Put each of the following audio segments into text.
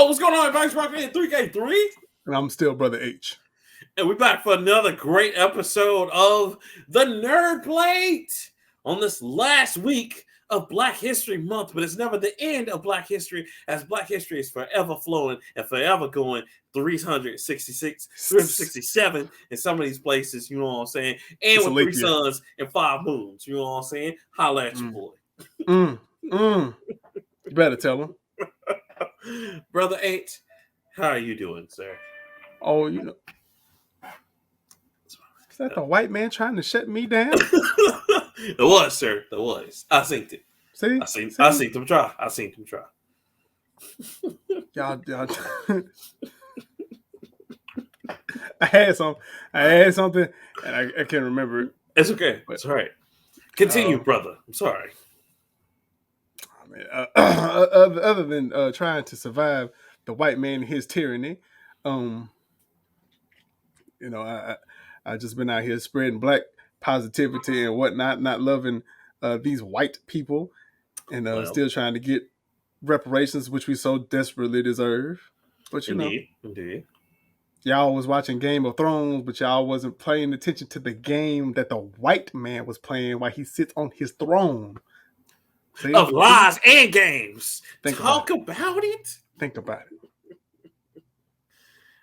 Yo, what's going on, H and Rockman3K3? And I'm still Brother H. And we're back for another great episode of the Nerd Plate on this last week of Black History Month, but it's never the end of Black History, as Black History is forever flowing and forever going 366, 367 in some of these places, you know what I'm saying? And It's with 3 suns and 5 moons, you know what I'm saying? Holla at your boy. You better tell him. Brother H, how are you doing, sir? Oh, you know. Is that the white man trying to shut me down? It was, sir. It was. I synced it. See? I seen them try. Y'all. I had something, and I can't remember it. It's okay. It's all right. Continue, brother. I'm sorry. I mean, other than trying to survive the white man and his tyranny, I just been out here spreading black positivity and whatnot, not loving these white people, and still trying to get reparations, which we so desperately deserve. But indeed. Y'all was watching Game of Thrones, but y'all wasn't paying attention to the game that the white man was playing while he sits on his throne. See? Of lies and games. Talk about it. Think about it.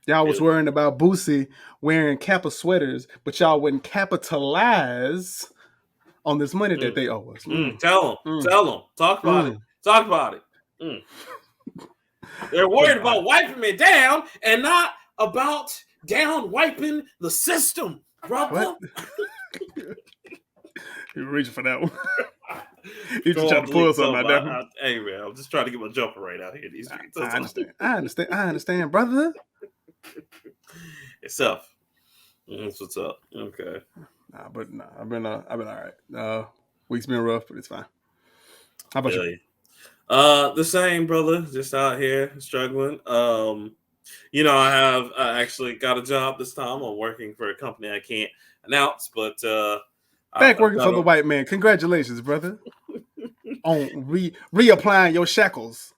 Y'all was worrying about Boosie wearing Kappa sweaters, but y'all wouldn't capitalize on this money that they owe us. Tell them. Talk about it. They're worried about wiping me down and not about down wiping the system, brother. You're reaching for that one. He's just trying to pull something out there. Hey, man, I'm just trying to get my jumper right out here. I understand, brother. It's tough. That's what's up. Okay. I've been all right. Week's been rough, but it's fine. How about you? The same, brother. Just out here struggling. I actually got a job this time. I'm working for a company I can't announce, but back working for the white man. Congratulations, brother. On reapplying your shackles.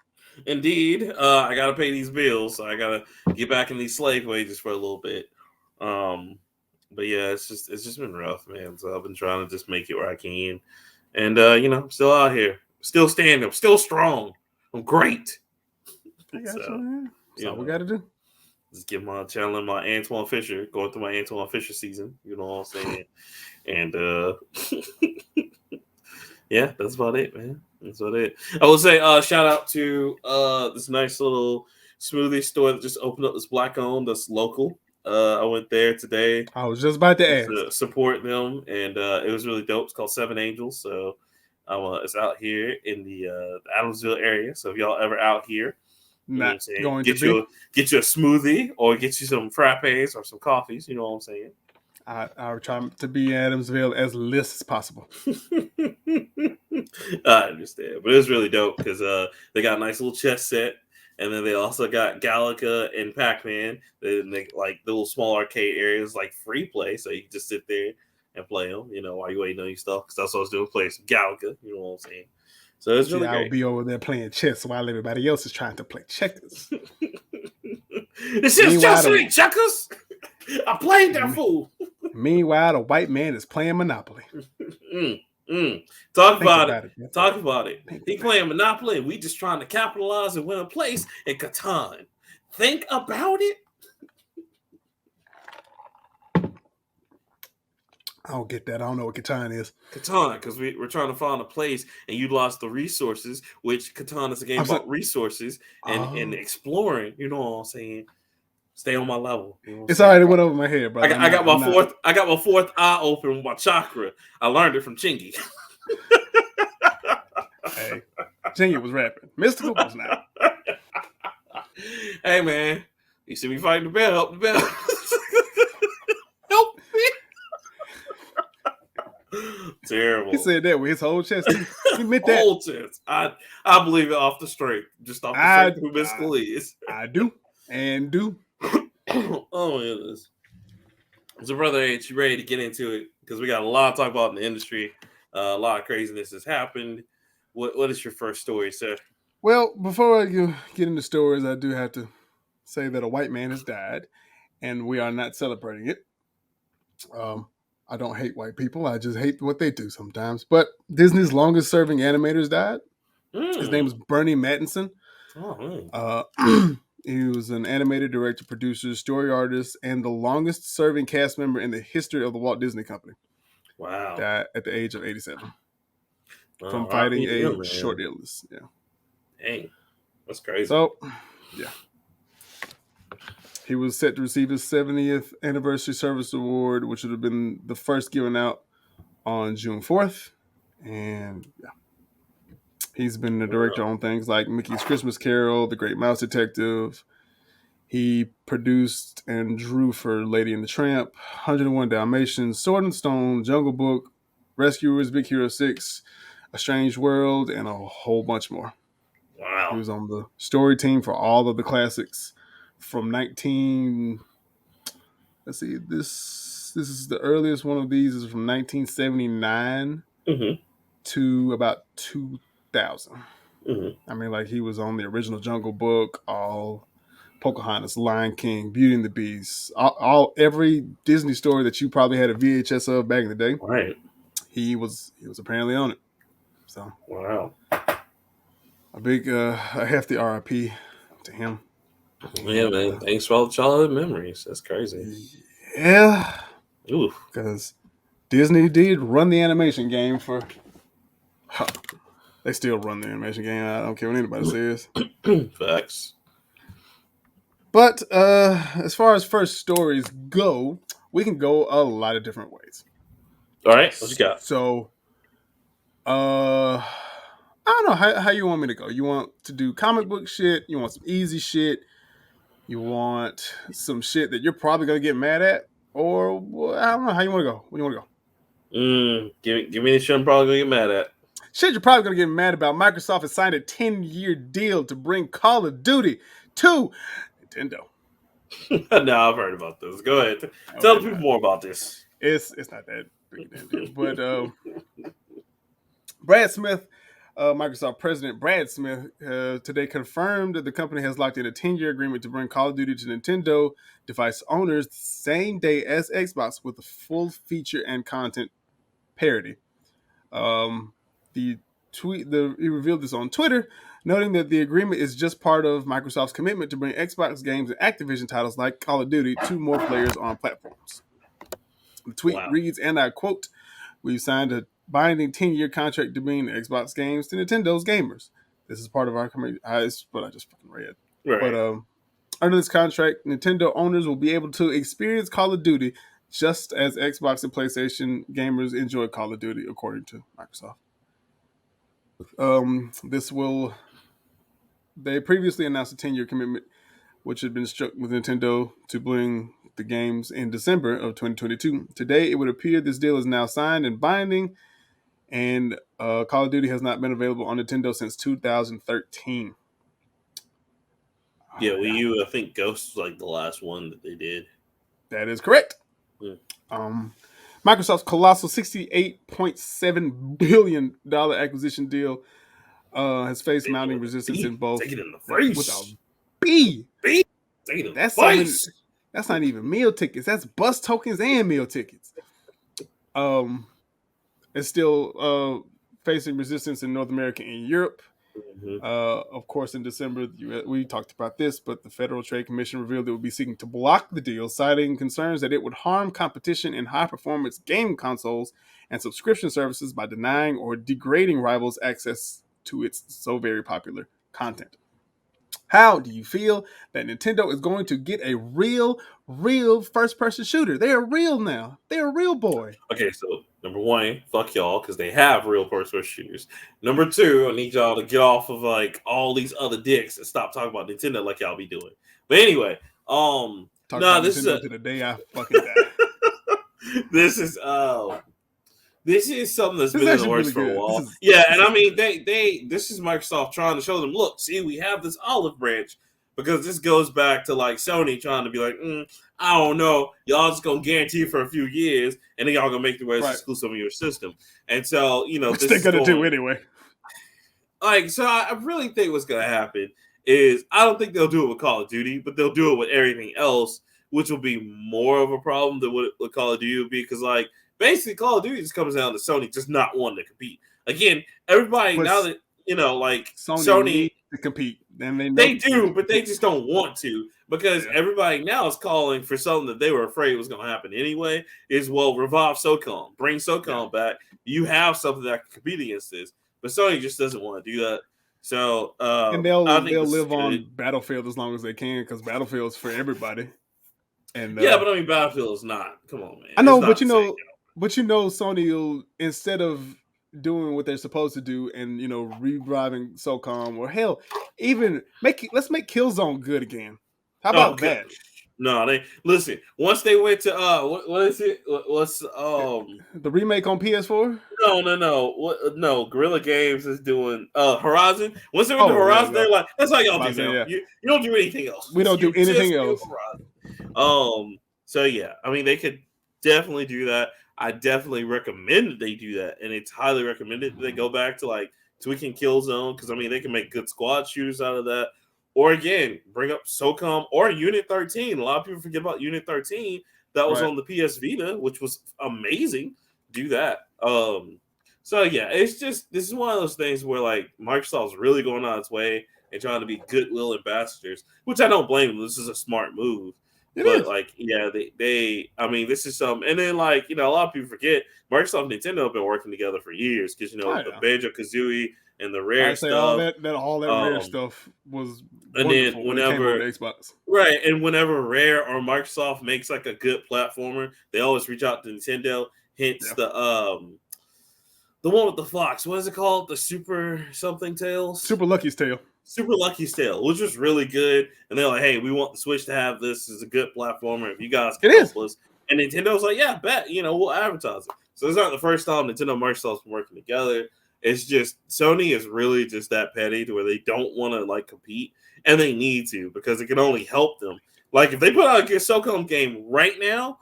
Indeed. I gotta pay these bills, so I gotta get back in these slave wages for a little bit. But yeah, it's just been rough, man. So I've been trying to just make it where I can. And I'm still out here. Still standing. I'm still strong. I'm great. I got you. That's all we gotta do. Just channeling my Antoine Fisher, going through my Antoine Fisher season. You know what I'm saying? And yeah, that's about it, man. That's about it. I will say, shout out to this nice little smoothie store that just opened up. This black owned, that's local. I went there today. I was just about to ask. To support them, and it was really dope. It's called Seven Angels. So it's out here in the Adamsville area. So if y'all ever out here, get you a smoothie or get you some frappes or some coffees. You know what I'm saying? I try to be Adamsville as less as possible. I understand, but it's really dope because they got a nice little chess set, and then they also got Galaga and Pac-Man. They like the little small arcade areas, like free play, so you can just sit there and play them. While you waiting on your stuff, because that's what I was doing, playing some Galaga. You know what I'm saying? So it's really great. I'll be over there playing chess while everybody else is trying to play checkers. This is just checkers. I played that fool. Meanwhile, the white man is playing Monopoly. Talk about it. He playing Monopoly, and we just trying to capitalize and win a place in Catan. Think about it. I don't get that. I don't know what Catan is. Catan, because we're trying to find a place and utilize the resources, which Catan is a game about resources and exploring. You know what I'm saying? Stay on my level. You know it's already went over my head, bro. I got my fourth eye open with my chakra. I learned it from Chingy. Hey, Chingy was rapping. Mystical was not. Hey man, you see me fighting the bell? Help the bell. Help me. Terrible. He said that with his whole chest. He meant that. Whole chest. I believe it off the strength. Just off the strength who Mystical is. I do. And do. Oh my goodness. So brother H, you ready to get into it? Because we got a lot to talk about in the industry. A lot of craziness has happened. What is your first story, sir? Well, before I get into stories, I do have to say that a white man has died, and we are not celebrating it. Um, I don't hate white people. I just hate what they do sometimes. But Disney's longest serving animator has died. His name is Bernie Mattinson. Oh, man. He was an animator, director, producer, story artist, and the longest serving cast member in the history of the Walt Disney Company. Wow. Died at the age of 87 from RIP fighting to a him, man. short illness. Yeah. Dang. That's crazy. So, yeah. He was set to receive his 70th anniversary service award, which would have been the first given out on June 4th. And yeah, he's been the director on things like Mickey's Christmas Carol, The Great Mouse Detective. He produced and drew for Lady and the Tramp, 101 Dalmatians, Sword and Stone, Jungle Book, Rescuers, Big Hero 6, A Strange World, and a whole bunch more. Wow. He was on the story team for all of the classics from 19. Let's see, this is the earliest one of these is from 1979 to about 2000. I mean, like he was on the original Jungle Book, all Pocahontas, Lion King, Beauty and the Beast, every Disney story that you probably had a VHS of back in the day. Right. He was apparently on it. So wow. A hefty RIP to him. Yeah, man. Thanks for all the childhood memories. That's crazy. Yeah. Ooh. Because Disney did run the animation game for. They still run the animation game. I don't care what anybody says. Facts. But as far as first stories go, we can go a lot of different ways. All right, what you got? So, I don't know how you want me to go. You want to do comic book shit? You want some easy shit? You want some shit that you're probably gonna get mad at? Or I don't know how you want to go. Where do you want to go? Give me the shit I'm probably gonna get mad at. Shit, you're probably gonna get mad about. Microsoft has signed a 10-year deal to bring Call of Duty to Nintendo. No, I've heard about this. Go ahead. Tell the people more about this. It's not that big a deal. But Brad Smith, Microsoft President Brad Smith, today confirmed that the company has locked in a 10-year agreement to bring Call of Duty to Nintendo device owners the same day as Xbox with a full feature and content parity. He revealed this on Twitter, noting that the agreement is just part of Microsoft's commitment to bring Xbox games and Activision titles like Call of Duty to more players on platforms. The tweet reads, and I quote, "We've signed a binding 10-year contract to bring Xbox games to Nintendo's gamers. This is part of our commitment." It's what I just fucking read. Right. But under this contract, Nintendo owners will be able to experience Call of Duty just as Xbox and PlayStation gamers enjoy Call of Duty, according to Microsoft. They previously announced a 10-year commitment, which had been struck with Nintendo to bring the games in December of 2022. Today, it would appear this deal is now signed and binding, and Call of Duty has not been available on Nintendo since 2013. Yeah, Wii U, I think Ghost was like the last one that they did. That is correct. Microsoft's colossal $68.7 billion acquisition deal has faced mounting resistance in both. Take it in the face. With a B. Take it in the face. That's not even meal tickets. That's bus tokens and meal tickets. It's still facing resistance in North America and Europe. Of course, in December, we talked about this, but the Federal Trade Commission revealed it would be seeking to block the deal, citing concerns that it would harm competition in high-performance game consoles and subscription services by denying or degrading rivals access to its so very popular content. How do you feel that Nintendo is going to get a real first-person shooter? They are real now. They're a real boy. Okay, so number one, fuck y'all, because they have real first-person shooters. Number two, I need y'all to get off of like all these other dicks and stop talking about Nintendo like y'all be doing. But anyway, this is to the day I fucking die. This is something that's been in the works for a while. And I mean, this is Microsoft trying to show them, look, see, we have this olive branch, because this goes back to like Sony trying to be like, I don't know, y'all just gonna guarantee for a few years, and then y'all gonna make the rest exclusive of your system. And so, which they're gonna do anyway. like, so I really think what's gonna happen is I don't think they'll do it with Call of Duty, but they'll do it with everything else, which will be more of a problem than what Call of Duty would be. Because like basically, Call of Duty just comes down to Sony just not wanting to compete. Again, everybody But now that like Sony Sony needs to compete, and they know they do, but they just don't want to because Yeah. everybody now is calling for something that they were afraid was going to happen anyway. Is revive SOCOM, bring SOCOM back. You have something that can compete against this, but Sony just doesn't want to do that. So and I think they'll this is live on good. Battlefield as long as they can because Battlefield's for everybody. And Yeah, but I mean, Battlefield is not. Come on, man. I It's know, not but the same. Sony will, instead of doing what they're supposed to do and reviving SOCOM, or hell, even let's make Killzone good again. How about Okay. that? No, they listen. Once they went to what is it? What's the remake on PS4? No. Guerrilla Games is doing Horizon. Once they went to Horizon, they're like, that's how y'all do now. Yeah. You don't do anything else. We don't do anything else. So yeah, I mean they could definitely do that. I definitely recommend that they do that, and it's highly recommended that they go back to like tweaking Killzone because I mean they can make good squad shooters out of that. Or again, bring up SOCOM or Unit 13. A lot of people forget about Unit 13 that was on the PS Vita, which was amazing. Do that. So yeah, it's just this is one of those things where like Microsoft's really going on its way and trying to be goodwill ambassadors, which I don't blame them. This is a smart move. But like, yeah, they I mean, this is some, and then like, a lot of people forget Microsoft and Nintendo have been working together for years because the Banjo-Kazooie and the Rare stuff. All that Rare stuff was and then when it came over to Xbox. Right, and whenever Rare or Microsoft makes like a good platformer, they always reach out to Nintendo. Hence the one with the fox. What is it called? The Super something Tales? Super Lucky's Tale. Super Lucky's Tale, which was really good. And they're like, hey, we want the Switch to have this as a good platformer. If you guys can help us. And Nintendo's like, yeah, bet. We'll advertise it. So it's not the first time Nintendo and Microsoft's been working together. It's just Sony is really just that petty to where they don't want to like compete, and they need to because it can only help them. Like if they put out a SOCOM game right now,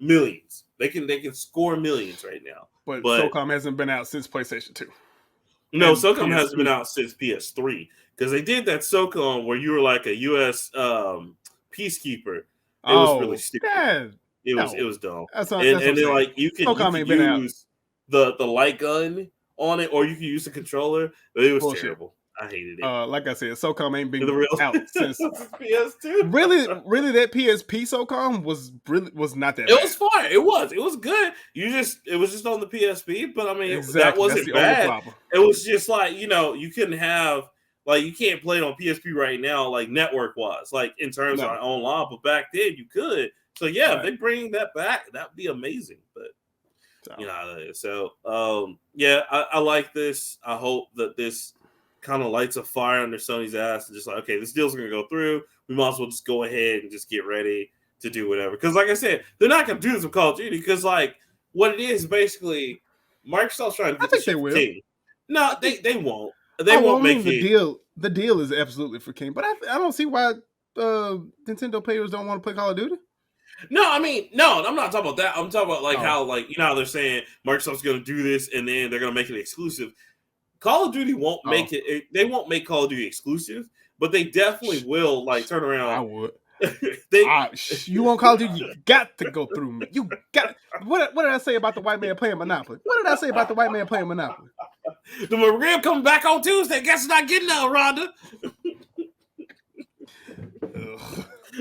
millions. They can score millions right now. But SOCOM hasn't been out since PlayStation 2. No, SOCOM hasn't been out since PS3 because they did that SOCOM where you were like a U.S. Peacekeeper. It was really stupid. It was dumb. And then like you could use the light gun on it, or you can use the controller, but it was terrible. I hated it. Like I said, SOCOM ain't been out since PS2. Really, that PSP SOCOM was not that bad. It was fine. It was good. It was just on the PSP, but I mean that wasn't bad. It was just like, you couldn't have like you can't play it on PSP right now, like network wise, like in terms of online, but back then you could. So yeah, if they bring that back, that'd be amazing. But I like this. I hope that this kind of lights a fire under Sony's ass and just like, okay, this deal's gonna go through. We might as well just go ahead and just get ready to do whatever. Because like I said, they're not gonna do this with Call of Duty because like what it is basically Microsoft's trying to get the shit for King. No, they won't. They won't make the deal. The deal is absolutely for King, but I don't see why Nintendo players don't want to play Call of Duty. No, I mean, no, I'm not talking about that. I'm talking about like how like how they're saying Microsoft's gonna do this and then they're gonna make it exclusive. Call of Duty won't make it. They won't make Call of Duty exclusive, but they definitely will like turn around. I would. You want Call of Duty? You got to go through me. You got. What did I say about the white man playing Monopoly? What did I say about the white man playing Monopoly? The McGregor coming back on Tuesday. Guess it's not getting out, Rhonda.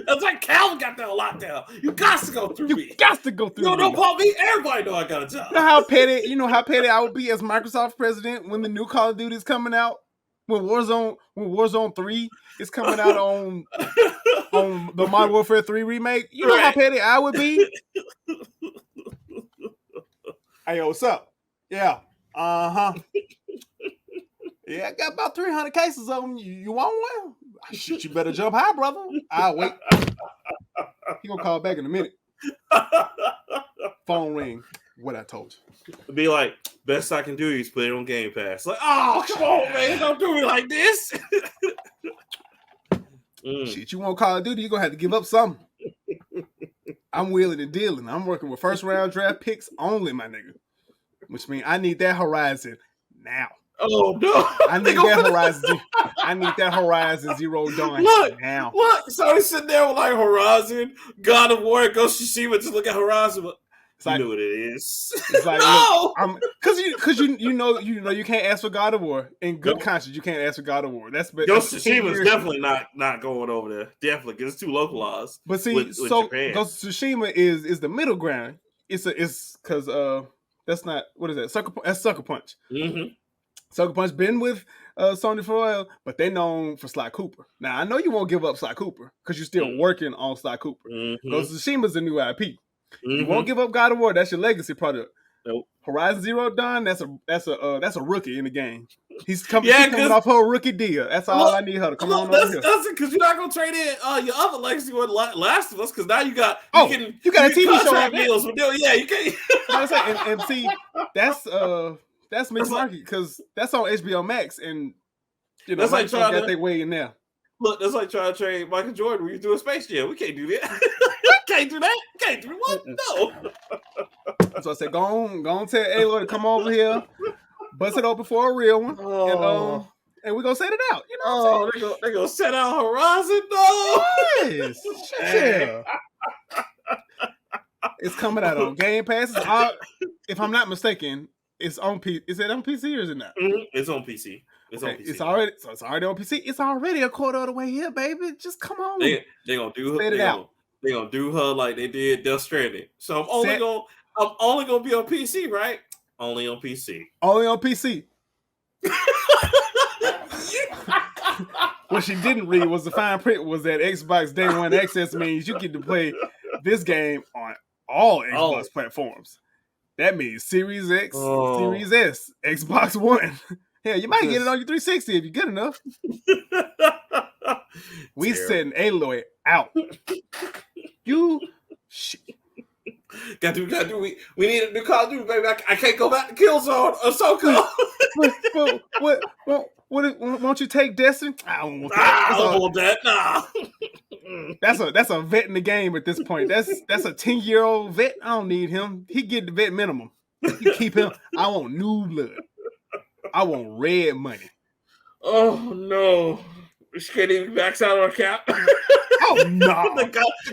That's like Calvin got that lockdown. You got to go through me. You got to go through me. You don't call me. Everybody know I got a job. You know how petty I would be as Microsoft president when the new Call of Duty is coming out? When Warzone 3 is coming out on the Modern Warfare 3 remake? You know how petty I would be? Hey, yo, what's up? Yeah. Uh-huh. Yeah, I got about 300 cases of them. You want one? Shit, you better jump high, brother. I'll wait. He gonna call back in a minute. Phone ring. What I told you. Be like, best I can do is put it on Game Pass. Like, oh, come on, man. Don't do me like this. Shit, you want Call of Duty, you're gonna have to give up something. I'm wheeling and dealing. I'm working with first round draft picks only, my nigga. Which means I need that Horizon now. Oh no! I need that Horizon. I need that Horizon Zero Dawn now. Look. So he's sitting there with like Horizon, God of War, Ghost of Tsushima. Just look at Horizon. But you know what it is. It's like, no, because you know you can't ask for God of War in good conscience. You can't ask for God of War. Ghost of Tsushima is definitely not going over there. Definitely, because it's too localized. But see, with Japan. Ghost of Tsushima is the middle ground. It's because that's not, what is that? That's Sucker Punch. Mm-hmm. Sucker Punch been with Sony for a while, but they known for Sly Cooper. Now I know you won't give up Sly Cooper because you're still working on Sly Cooper. Ghost of Tsushima's a new IP. You won't give up God of War. That's your legacy product. Nope. Horizon Zero Dawn. That's a rookie in the game. She's coming off her rookie deal. That's all I need her to come on over here. That's it, because you're not gonna trade in your other legacy with Last of Us, because now you got you got a TV show on deals with them. Yeah, you can't. and see, that's mixed market because that's on HBO Max, and that's like trying to get their way in there. Look, that's like trying to trade Michael Jordan when you do a Space Jam. We can't do that. Can't do that. Can't do what? No. So I said, go on, tell Aloy to come over here, bust it open for a real one, and we're gonna set it out. You know what I'm saying? They're gonna set out Horizon, though. Yes. Yeah. It's coming out on Game Pass. If I'm not mistaken, it's on PC. Is it on PC or is it not? It's on PC. It's on PC. It's already on PC. It's already a quarter of the way here, baby. Just come on. They're gonna do her. They're gonna do her like they did Death Stranding. So I'm only gonna be on PC, right? Only on PC. Only on PC. What she didn't read was the fine print was that Xbox Day One Access means you get to play this game on all Xbox platforms. That means Series X, Series S, Xbox One. Yeah, you might get it on your 360 if you're good enough. We setting Aloy out. You shit. Got to. We need a new Call of Duty, baby. I can't go back to Killzone or SoCo. What? Won't you take Destiny? I don't want that. I don't want that. Nah. That's a vet in the game at this point. That's a 10-year-old vet. I don't need him. He get the vet minimum. You keep him. I want new blood. I want red money. Oh no. She can't even max out on cap. Oh no!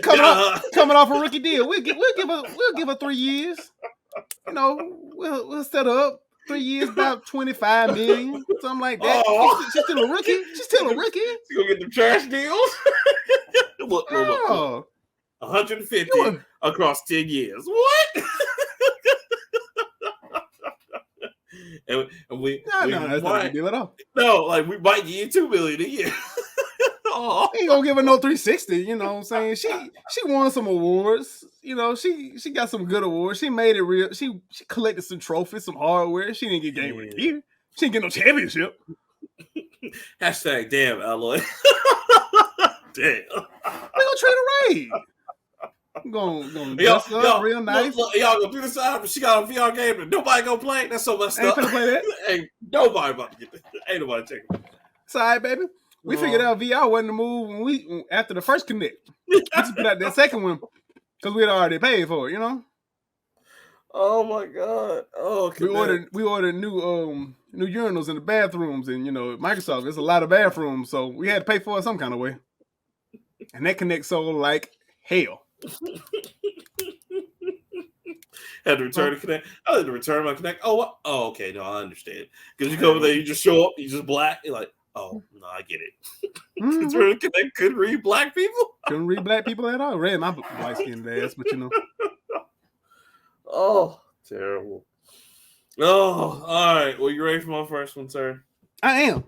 Coming off a rookie deal, we'll give her 3 years. You know, we'll set her up 3 years, about $25 million, something like that. Oh. She's still a rookie. She's gonna get the trash deals. Look. 150 across 10 years. What? and we that's not a deal at all. No, like we might get $2 million a year. Ain't gonna give her no 360, you know what I'm saying? She won some awards, you know, she got some good awards. She made it real. She collected some trophies, some hardware. She didn't get Game of the Year. She didn't get no championship. Hashtag damn Alloy. Damn. We gonna treat her right. I'm gonna dress up real nice. Look, y'all gonna do this out, but she got a VR game and nobody gonna play. That's so messed up. Ain't finna play that. Ain't nobody about to get that. Ain't nobody taking it. It's all right, baby. We figured out VR wasn't the move after the first Connect. We just put out that second one because we had already paid for it, you know. Oh my god! Oh, we ordered new urinals in the bathrooms, and you know Microsoft. There's a lot of bathrooms, so we had to pay for it some kind of way. And that Connect sold like hell. Had to return to Connect. I had to return my Connect. Oh, okay. No, I understand. Because you come there, you just show up, you just black. You're like, oh no, I get it. Connect couldn't read black people. Couldn't read black people at all. I read my light skinned ass, but you know. Oh, terrible. Oh, all right. Well, you ready for my first one, sir? I am.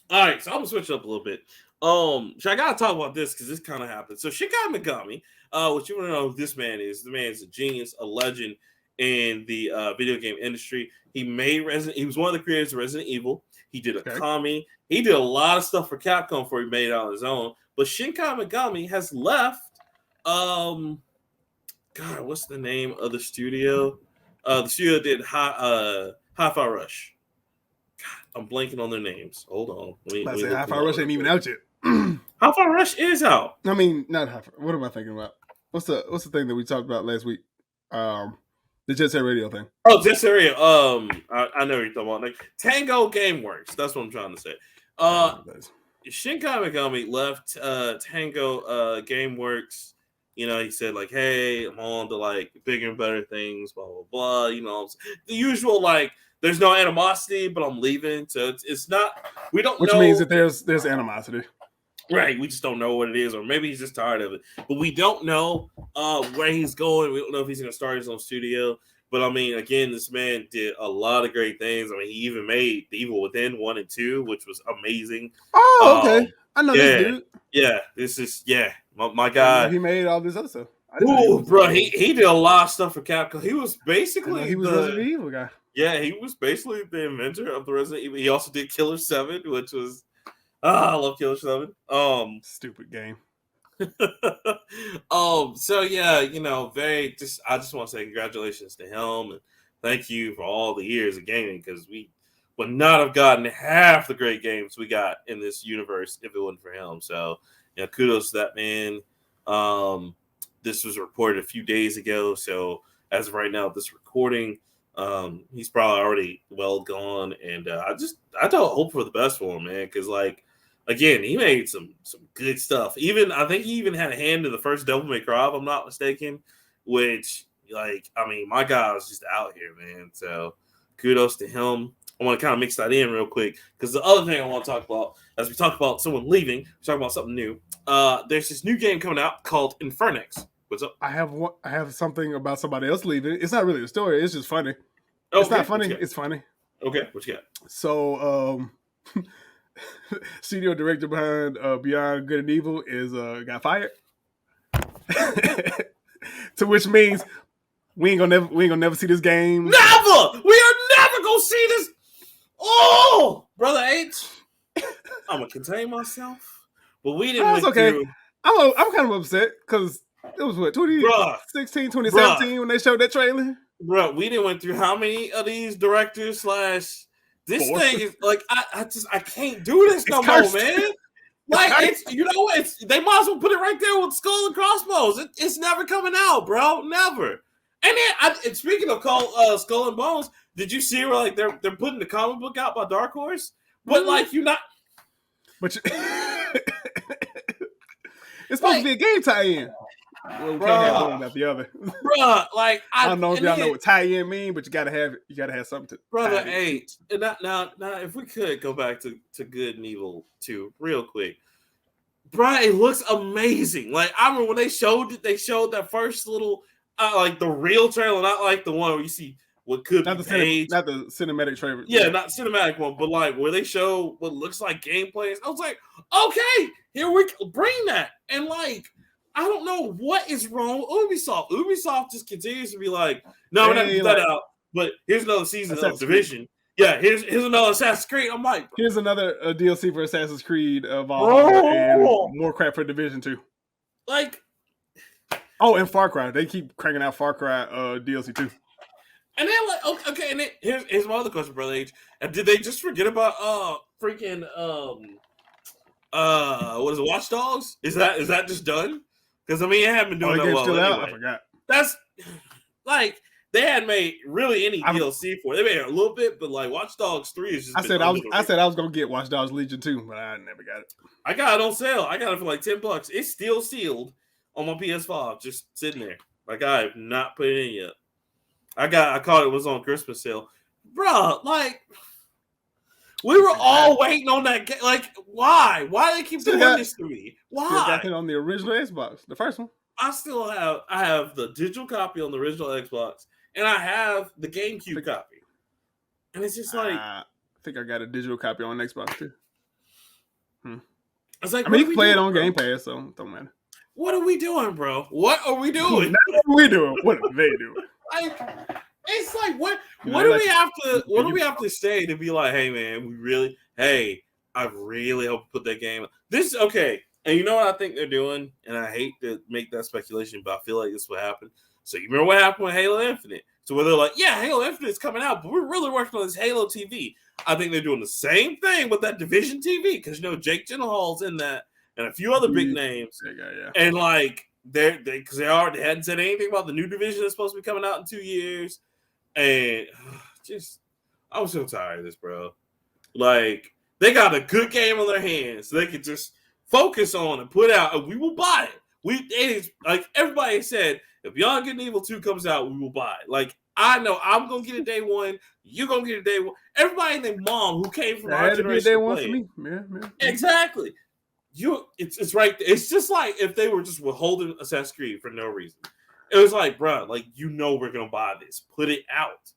All right, so I'm gonna switch up a little bit. So I gotta talk about this because this kind of happened. So Shinji Mikami, what you want to know who this man is? The man is a genius, a legend in the video game industry. He made He was one of the creators of Resident Evil. He did Akami. He did a lot of stuff for Capcom before he made it on his own. But Shinji Mikami has left. God, what's the name of the studio? The studio did Hi-Fi Rush. God, I'm blanking on their names. Hold on. Hi-Fi Rush ain't even out yet. Hi-Fi Rush is out. I mean, not Hi-Fi. What am I thinking about? What's the thing that we talked about last week? The Jet Set Radio thing. Oh, Jet Set Radio. I know what you're talking about. Like Tango Gameworks. That's what I'm trying to say. Shinji Mikami left Tango Gameworks. You know, he said like, "Hey, I'm on to like bigger and better things." Blah blah blah. You know, the usual like. There's no animosity, but I'm leaving. So it's not. We don't. Which know. means that there's animosity. Right, we just don't know what it is, or maybe he's just tired of it. But we don't know where he's going. We don't know if he's going to start his own studio. But I mean, again, this man did a lot of great things. I mean, he even made The Evil Within 1 and 2, which was amazing. Oh, okay. I know this dude. Yeah, this is my guy. He made all this other stuff. Oh, bro, he did a lot of stuff for Capcom. He was basically the Resident Evil guy. Yeah, he was basically the inventor of the Resident Evil. He also did Killer 7, which was I love Killer 7. Stupid game. So yeah, you know, I just want to say congratulations to him and thank you for all the years of gaming, because we would not have gotten half the great games we got in this universe if it wasn't for him. So, you know, kudos to that man. This was reported a few days ago, so as of right now, this recording, he's probably already well gone, and I don't hope for the best for him, man, because like. Again, he made some good stuff. I think he even had a hand in the first Devil May Cry, if I'm not mistaken. Which, like, I mean, my guy was just out here, man. So, kudos to him. I want to kind of mix that in real quick, because the other thing I want to talk about, as we talk about someone leaving, we talk about something new. There's this new game coming out called Infernix. What's up? I have something about somebody else leaving. It's not really a story. It's just funny. Okay, it's not funny. It's funny. Okay, what you got? So, studio director behind Beyond Good and Evil is got fired. To which means we ain't gonna never see this game. Never! We are never gonna see this. Oh, Brother H. I'm gonna contain myself. But we didn't went through. I'm kind of upset because it was what 2016, 2017 when they showed that trailer. Bro, we didn't went through how many of these directors / this thing is like I can't do this no more, man. Like it's you know what? They might as well put it right there with Skull and Crossbones. It's never coming out, bro. Never. And then speaking of Skull and Bones, did you see where like they're putting the comic book out by Dark Horse? But like you're not. But it's supposed to be a game tie-in. Well, we can't have one without the other. Bruh, like I don't know if y'all know what tie-in mean, but you gotta have something to. Brother H. Now, if we could go back to Good and Evil 2 real quick. Bruh, it looks amazing. Like I remember when they showed that first little like the real trailer, not like the one where you see what could not be not the cinematic trailer. Yeah, not cinematic one, but like where they show what looks like gameplay. I was like, okay, here we bring that. And like I don't know what is wrong with Ubisoft. Ubisoft just continues to be like, no, we're not going to put that out. But here's another season of Division. Yeah, here's another Assassin's Creed. I'm like, here's another DLC for Assassin's Creed Valhalla and more crap for Division 2. Like, and Far Cry. They keep cranking out Far Cry DLC 2. And then like, okay, and then here's my other question, Brother H. And did they just forget about freaking what is it, Watch Dogs? Is that just done? Because I mean, it hadn't been doing that well still anyway. Out? I forgot. That's like they hadn't made really any DLC for it. They made a little bit, but like Watch Dogs 3 is just. I said I was gonna get Watch Dogs Legion 2, but I never got it. I got it on sale. I got it for like $10. It's still sealed on my PS5, just sitting there. Like I have not put it in yet. I caught it was on Christmas sale, bro. Like. We were all waiting on that game. Like, why? Why do they keep doing this to me? Why? Still got it on the original Xbox, the first one. I have the digital copy on the original Xbox, and I have the GameCube copy. And it's just like I think I got a digital copy on Xbox too. It's like, I mean, you can play it on Game Pass, so it don't matter. What are we doing, bro? What are we doing? What are we doing? What are they doing? Like, it's like what do we have to say to be like, hey man, I really hope to put that game. This okay, and you know what I think they're doing, and I hate to make that speculation, but I feel like this will happen. So you remember what happened with Halo Infinite? So where they're like, yeah, Halo Infinite is coming out, but we're really working on this Halo TV. I think they're doing the same thing with that Division TV because you know Jake Gyllenhaal's in that, and a few other big names. Yeah. And like they hadn't said anything about the new division that's supposed to be coming out in 2 years, and just I'm so tired of this, bro. Like they got a good game on their hands, so they can just focus on and put out, and we will buy it. It is like everybody said, if Beyond Good and Evil 2 comes out, we will buy it. Like I know I'm gonna get it day one. You're gonna get it day one. Everybody and their mom who came from our generation day one for me. Yeah. Exactly. It's right. It's just like if they were just withholding Assassin's Creed for no reason. It was like, bro, like we're gonna buy this. Put it out.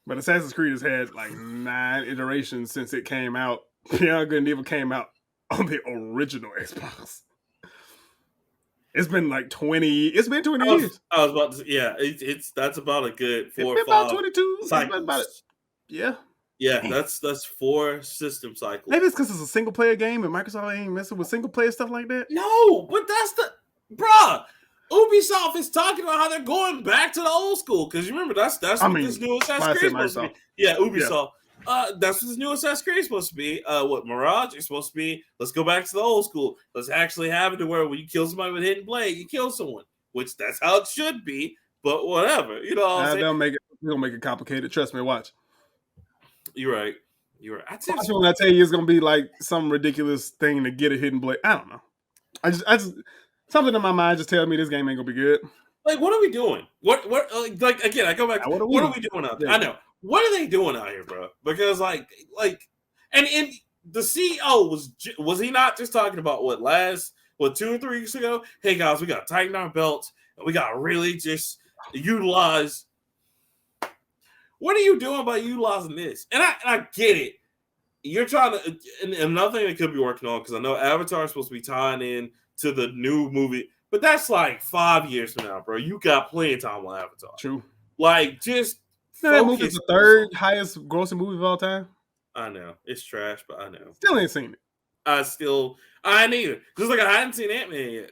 But Assassin's Creed has had like 9 iterations since it came out. Beyond Good and Evil came out on the original Xbox. It's been like 20. It's been 20 years. I was about to say, yeah. That's about a good 4 or 5. About 22. About it. Yeah. Yeah, that's 4 system cycles. Maybe it's because it's a single player game and Microsoft ain't messing with single player stuff like that. No, but that's bruh. Ubisoft is talking about how they're going back to the old school because you remember that's what this new Assassin's Creed is supposed to be. Yeah, Ubisoft. Yeah. That's what this new Assassin's Creed is supposed to be. What Mirage is supposed to be? Let's go back to the old school. Let's actually have it to where when you kill somebody with a hidden blade, you kill someone, which that's how it should be. But whatever, you know. What I'm saying? They'll make it complicated. Trust me, watch. You're right. Watch when I tell you it's gonna be like some ridiculous thing to get a hidden blade. I don't know. I just. Something in my mind just tells me this game ain't gonna be good. Like, what are we doing? What? Like again, I go back. What are we doing out there? Yeah. I know. What are they doing out here, bro? Because and the CEO was he not just talking about 2 or 3 weeks ago? Hey guys, we got to tighten our belts and we got to really just utilize. What are you doing by utilizing this? And I get it. You're trying to, and another thing they could be working on because I know Avatar is supposed to be tying in to the new movie, but that's like 5 years from now, bro. You got plenty of time on Avatar. True. Like, just that movie's the 3rd highest grossing movie of all time. I know it's trash, but I know. Still ain't seen it. I ain't either. Just like I hadn't seen Ant-Man yet.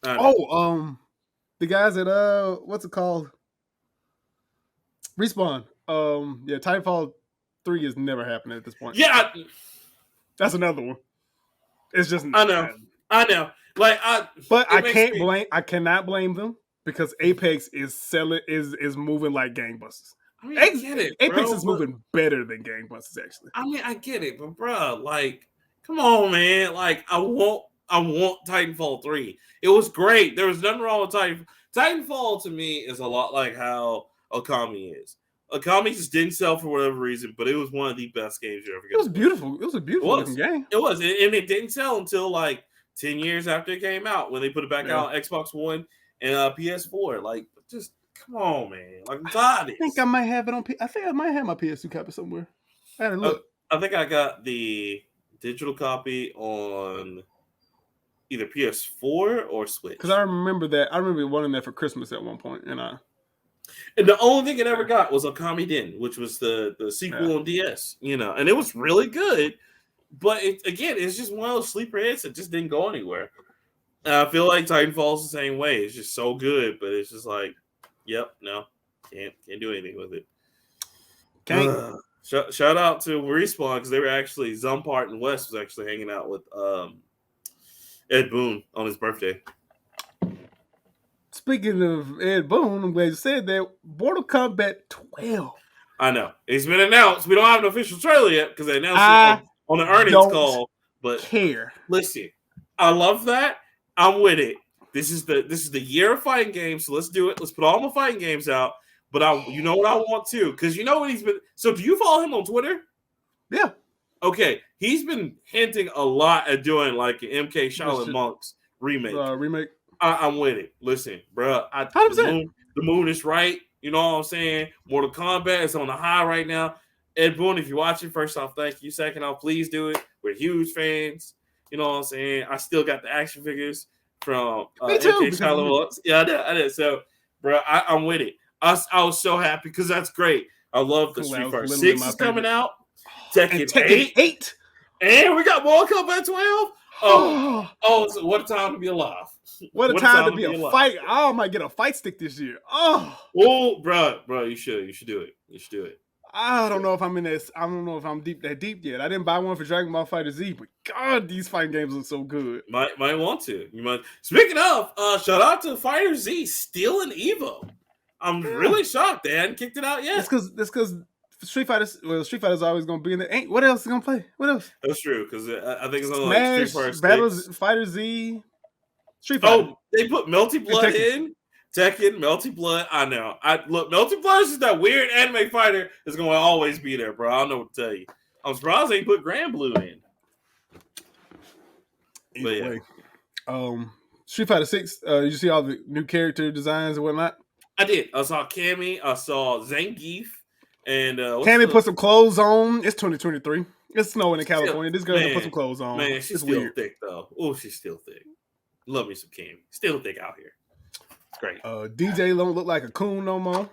The guys at what's it called? Respawn. Titanfall 3 is never happening at this point. Yeah, that's another one. It's just I know. Like I cannot blame them because Apex is moving like gangbusters. I mean, I get it. Apex is moving better than gangbusters, actually. I mean, I get it, but bro, like, come on, man. Like, I want Titanfall 3. It was great. There was nothing wrong with Titanfall. Titanfall to me is a lot like how Okami is. Okami just didn't sell for whatever reason, but it was one of the best games you ever got. It was beautiful. It was a beautiful looking game. It was, and it didn't sell until like 10 years after it came out when they put it back out on Xbox One and PS4. Like, just come on, man. Like, I'm tired of this. I think I might have it on. I think I might have my PS2 copy somewhere. I had to look. I think I got the digital copy on either PS4 or Switch. Because I remember that. I remember wanting that for Christmas at one point, and the only thing it ever got was Okami Den, which was the sequel on DS, and it was really good. But it's just one of those sleeper hits that just didn't go anywhere. And I feel like Titanfall's the same way. It's just so good, but it's just like, yep, no, can't do anything with it. Shout out to Respawn because they were actually Zumpart and West was actually hanging out with Ed Boon on his birthday. Speaking of Ed Boon, I'm glad you said that. Mortal Kombat 12. I know. It's been announced. We don't have an official trailer yet because they announced it on the earnings call. But listen, I love that. I'm with it. This is the year of fighting games, so let's do it. Let's put all my fighting games out. But you know what I want to? Because you know what he's been. So do you follow him on Twitter? Yeah. Okay. He's been hinting a lot at doing like an MK Shaolin Monks remake. I'm with it. Listen, bro. The moon is right. You know what I'm saying? Mortal Kombat is on the high right now. Ed Boon, if you're watching, first off, thank you. Second off, please do it. We're huge fans. You know what I'm saying? I still got the action figures from MK Shaolin. Yeah, I did. So, bro, I'm with it. I was so happy because that's great. I love the Street Fighter 6 is coming out. Tekken 8. And we got Mortal Kombat 12. So what a time to be alive. What a time to be a fight. I might get a fight stick this year. Oh, bro, you should do it. You should do it. I don't know if I'm in this. I don't know if I'm that deep yet. I didn't buy one for Dragon Ball Fighter Z, but God, these fighting games look so good. Might want to. You might. Speaking of, shout out to Fighter Z still in Evo. I'm really shocked they hadn't kicked it out yet. That's because Street Fighter's always gonna be in there. Ain't what else is gonna play? What else? That's true because I think it's on Smash, like Street Fighter Battles, Fighter Z, Street Fighter. Oh, they put Melty Blood in. Tekken, Melty Blood. I know. Look, Melty Blood is just that weird anime fighter that's going to always be there, bro. I don't know what to tell you. I'm surprised they put Grand Blue in. But yeah. Street Fighter 6, you see all the new character designs and whatnot? I did. I saw Cammy. I saw Zangief. And Cammy put some clothes on. It's 2023. It's snowing in California. This girl put some clothes on. Man, she's still thick, though. Oh, she's still thick. Love me some Cammy. Still thick out here. It's great. DJ don't look like a coon no more.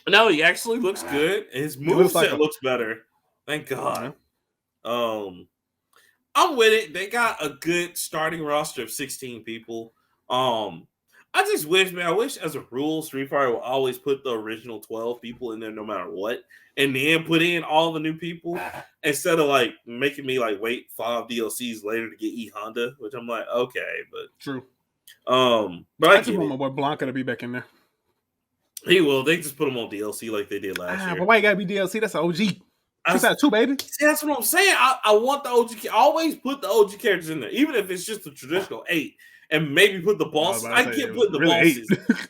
No, he actually looks good. His moveset looks better. Thank God. I'm with it. They got a good starting roster of 16 people. I just wish, man, I wish as a rule, Street Fighter will always put the original 12 people in there no matter what. And then put in all the new people instead of like making me like wait 5 DLCs later to get E Honda, which I'm like, okay, but true. But I just want my boy Blanca to be back in there. He will. They just put him on DLC like they did last year. But why you gotta be DLC? That's an OG. That's two, baby. See, that's what I'm saying. I want the OG. I always put the OG characters in there, even if it's just the traditional 8, and maybe put the bosses. I get putting the bosses.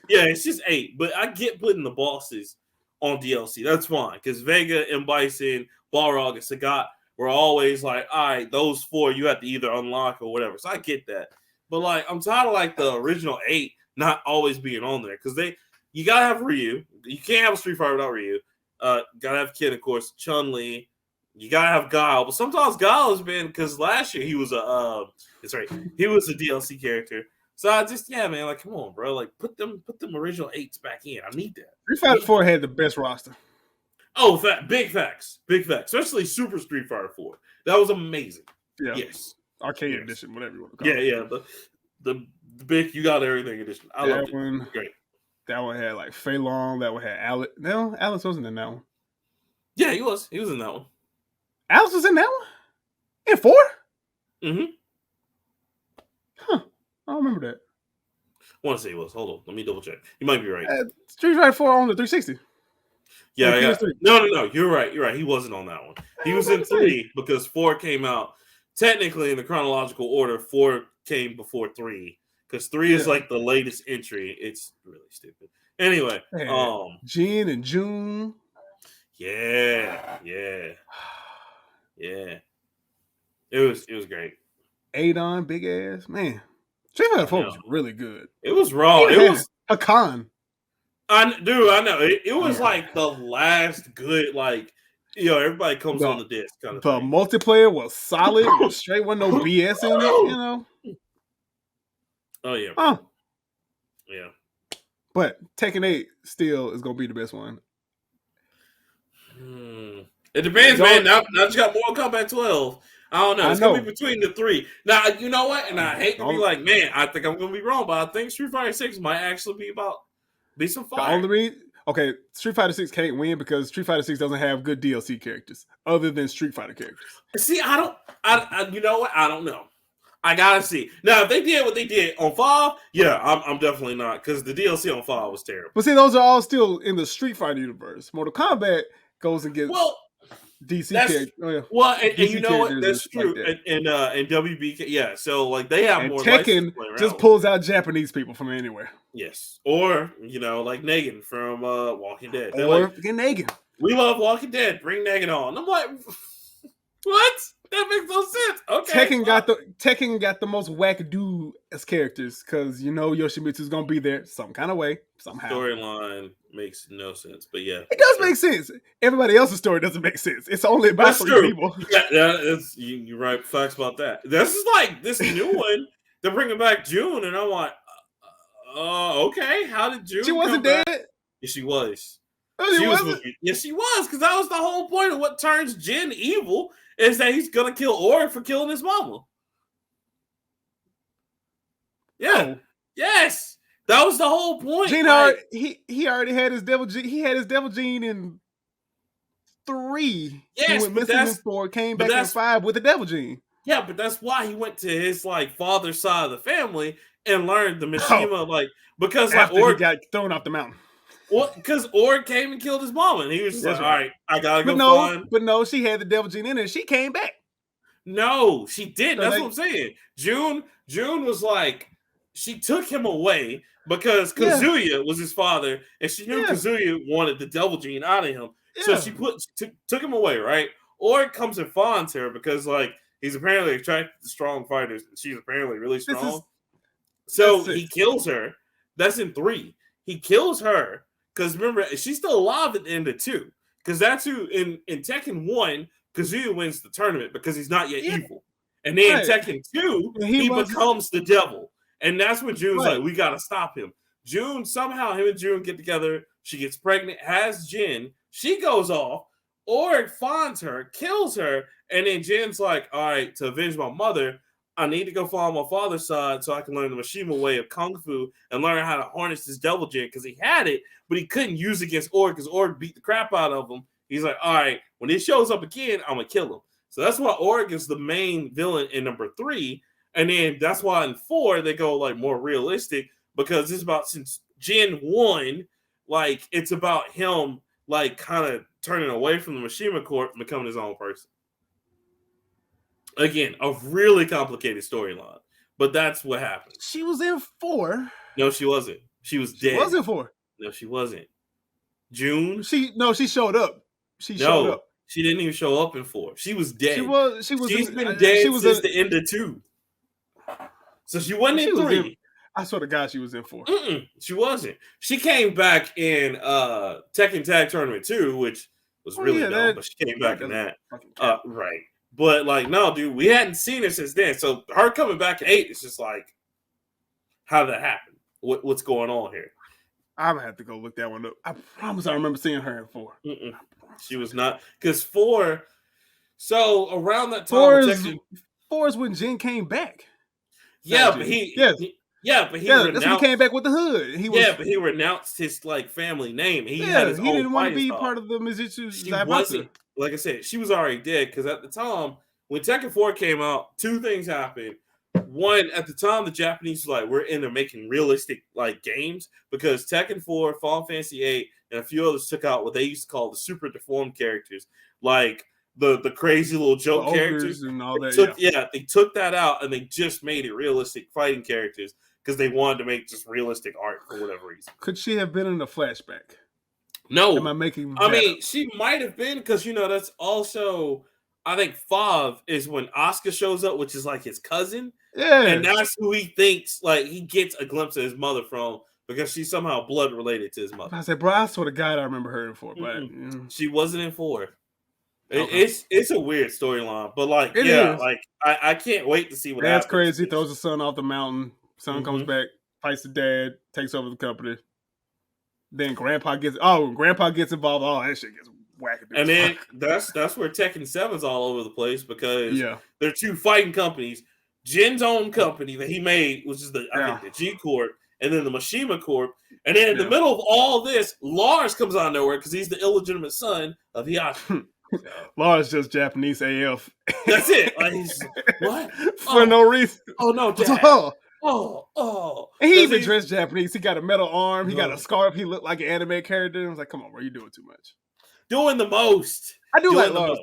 Yeah, it's just 8, but I get putting the bosses on DLC. That's fine because Vega and Bison, Balrog, and Sagat were always like, all right, those 4 you have to either unlock or whatever. So I get that, but like I'm tired of like the original 8 not always being on there because you gotta have Ryu. You can't have a Street Fighter without Ryu. Gotta have Kid, of course, Chun-Li. You gotta have Guile, but sometimes Guile has been because last year he was he was a DLC character. So I just man, like come on, bro, like put them original 8s back in. I need that. Street Fighter 4 had the best roster. Oh, big facts, especially Super Street Fighter 4. That was amazing. Yeah. Yes, arcade edition, whatever you want to call it. Yeah. The big you got everything edition. I loved it. One, great. That one had like Fei Long. That one had Alex. No, Alex wasn't in that one. Yeah, he was. He was in that one. Alex was in that one? In 4? Mm-hmm. Huh. I don't remember that. I want to say he was. Hold on. Let me double check. You might be right. Street Fighter 4 on the 360. Yeah. No. You're right. He wasn't on that one. He was in 3 because 4 came out. Technically, in the chronological order, 4 came before 3. Because 3 is like the latest entry. It's really stupid. Anyway, Jin and June. Yeah. It was great. Adon, big ass man. Street Fighter 4 was really good. It was raw. It was Hakan. I know. It was like the last good everybody comes on the disc kind of thing. The multiplayer was solid. Straight wasn't no BS in it, Oh yeah. Yeah. But Tekken 8 still is gonna be the best one. It depends, man. Now you got Mortal Kombat 12. I don't know. It's gonna be between the 3. Now you know what? And I hate to be like, man, I think I'm gonna be wrong, but I think Street Fighter 6 might actually be some fire. The only reason, Street Fighter 6 can't win because Street Fighter 6 doesn't have good DLC characters other than Street Fighter characters. See, you know what? I don't know. I gotta see. Now, if they did what they did on 5, yeah, I'm definitely not because the DLC on 5 was terrible. But see, those are all still in the Street Fighter universe. Mortal Kombat goes and gets DC characters. Well, and you know what? That's true. Like that. And WBK, yeah. So like they have more. Tekken just pulls out Japanese people from anywhere. Yes, or like Negan from Walking Dead. They're or Negan. We love Walking Dead. Bring Negan on. I'm like, what? That makes no sense. Okay. Tekken got the most wackadoo as characters because Yoshimitsu's gonna be there some kind of way somehow. Storyline makes no sense, but yeah, it does make sense. Everybody else's story doesn't make sense. It's only about 3 people. Yeah, you're right. Facts about that. This is like this new one. They're bringing back June, and I'm like, okay. How did June? She wasn't dead. Yeah, she was. Oh, she wasn't. Yes, she was, because that was the whole point of what turns Jin evil. Is that he's gonna kill Ori for killing his mama? Yeah. Oh. Yes. That was the whole point. Gene he already had his devil gene. He had his devil gene in 3. He Yes, went but missing in that's 4, came but back in that's 5 with the devil gene. yeah, but that's why he went to his like father's side of the family and learned the Oh, Mishima, like because like after he got thrown off the mountain. well, because Org came and killed his mom, and he was just That's like, "All right. right, I gotta But go no, find." she had the devil gene in her and she came back. No, she didn't. So That's what I'm saying. June was like, she took him away because yeah, Kazuya was his father, and she knew yeah, Kazuya wanted the devil gene out of him. So yeah. she took him away, right? Org comes and finds her because like he's apparently attracted to strong fighters, and she's apparently really strong. So That's he kills her. That's in 3. He kills her because remember she's still alive at the end of 2. Because that's who in Tekken 1, Kazuya wins the tournament because he's not yet Yeah, evil. And then right. Tekken 2, And he runs becomes the devil. And that's when June's right. like, we gotta stop him. June, somehow him and June get together. She gets pregnant, has Jin. She goes off. Org finds her, kills her, and then Jin's like, all right, to avenge my mother, I need to go follow my father's side so I can learn the Mishima way of Kung Fu and learn how to harness this devil gin because he had it, but he couldn't use it against Org because Org beat the crap out of him. He's like, all right, when he shows up again, I'm going to kill him. So that's why Org is the main villain in number 3. And then that's why in 4, they go like more realistic because it's about since Gen 1, like it's about him like kind of turning away from the Mishima Corp and becoming his own person. Again, a really complicated storyline, but that's what happened. She was in 4. No, she wasn't. She was dead. She wasn't 4. No, she wasn't. June. She showed up. Showed up. She didn't even show up in 4. She was dead. She's been dead since the end of 2. So she wasn't in 3. I swear to God, she was in 4. She wasn't. She came back in Tekken Tag Tournament 2, which was really dumb, but she came back in that. Right. But like, no, dude, we hadn't seen her since then. So her coming back in 8 is just like, how did that happen? What's going on here? I'm gonna have to go look that one up. I promise I remember seeing her in 4. She was not, because 4. So around that time, 4 is when Jin came back. Yeah, but he renounced. That's when he came back with the hood. But he renounced his like family name. He didn't want to be part of the Mizuchu. She wasn't. Like I said, she was already dead because at the time when Tekken 4 came out, 2 things happened. One, at the time, the Japanese were like, we're into making realistic like games because Tekken 4, Final Fantasy 8, and a few others took out what they used to call the super deformed characters, like the crazy little joke characters and all that. They took that out and they just made it realistic fighting characters because they wanted to make just realistic art for whatever reason. Could she have been in a flashback? No. Am I making? I mean, she might have been because that's also, I think 5 is when Asuka shows up, which is like his cousin. Yeah, and that's who he thinks like he gets a glimpse of his mother from because she's somehow blood related to his mother. I said, bro, I swear to God, I remember her in 4, but she wasn't in 4. Okay. It's a weird storyline, but like I can't wait to see what happens. That's happens. crazy. Throws the son off the mountain. Son comes back, fights the dad, takes over the company. Then Grandpa gets involved. Oh, that shit gets whacked. And then that's where Tekken 7's all over the place because they're 2 fighting companies. Jin's own company that he made, which is the G Corp, and then the Mishima Corp. And then in the middle of all this, Lars comes out of nowhere because he's the illegitimate son of Hiyashi. Lars just Japanese AF. That's it. Like, he's, what? For no reason. Oh, no, Dad. Oh. And he even dressed Japanese. He got a metal arm. He got a scarf. He looked like an anime character. I was like, come on, bro, you're doing too much. Doing the most. I do like Lars.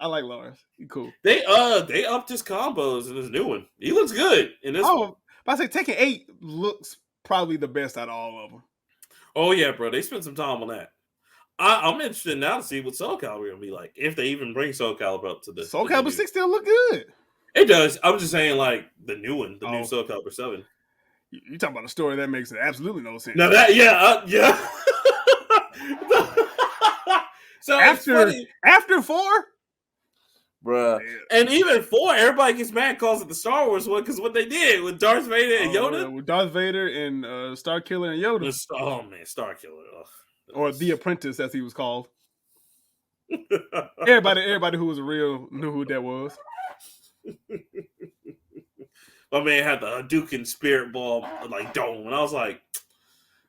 I like Lars. He's cool. They upped his combos in this new one. He looks good in this one. But I say Tekken 8 looks probably the best out of all of them. Oh yeah, bro. They spent some time on that. I'm interested now to see what Soul Calibur gonna be like. If they even bring Soul Calibur up to the Soul Calibur 6 still look good. It does. I'm just saying like the new one, the new Soul Calibur 7. You talking about a story that makes absolutely no sense. Now that yeah. So after 4, bruh, and even 4, everybody gets mad, calls it the Star Wars one because what they did with Darth Vader and Yoda, with Darth Vader and Starkiller and Yoda. Starkiller, or the Apprentice as he was called. Everybody who was real knew who that was. My man had the Hadouken Spirit Ball like dome, and I was like,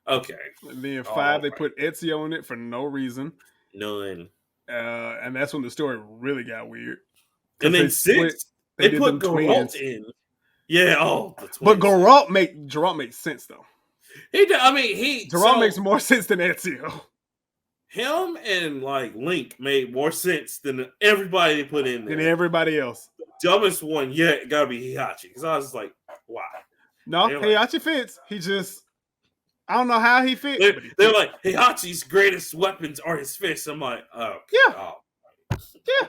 okay. And then 5, they put Ezio in it for no reason. None. And that's when the story really got weird. And then 6, they did put them Geralt twins in. Yeah, the twins. But Geralt makes sense though. Geralt makes more sense than Ezio. Him and like Link made more sense than everybody they put in there. Than everybody else. The dumbest one yet gotta be Heihachi, because I was just like, wow. No, Heihachi fits. He just, I don't know how he fits. They're like, Heihachi's greatest weapons are his fists. I'm like, oh yeah, yeah.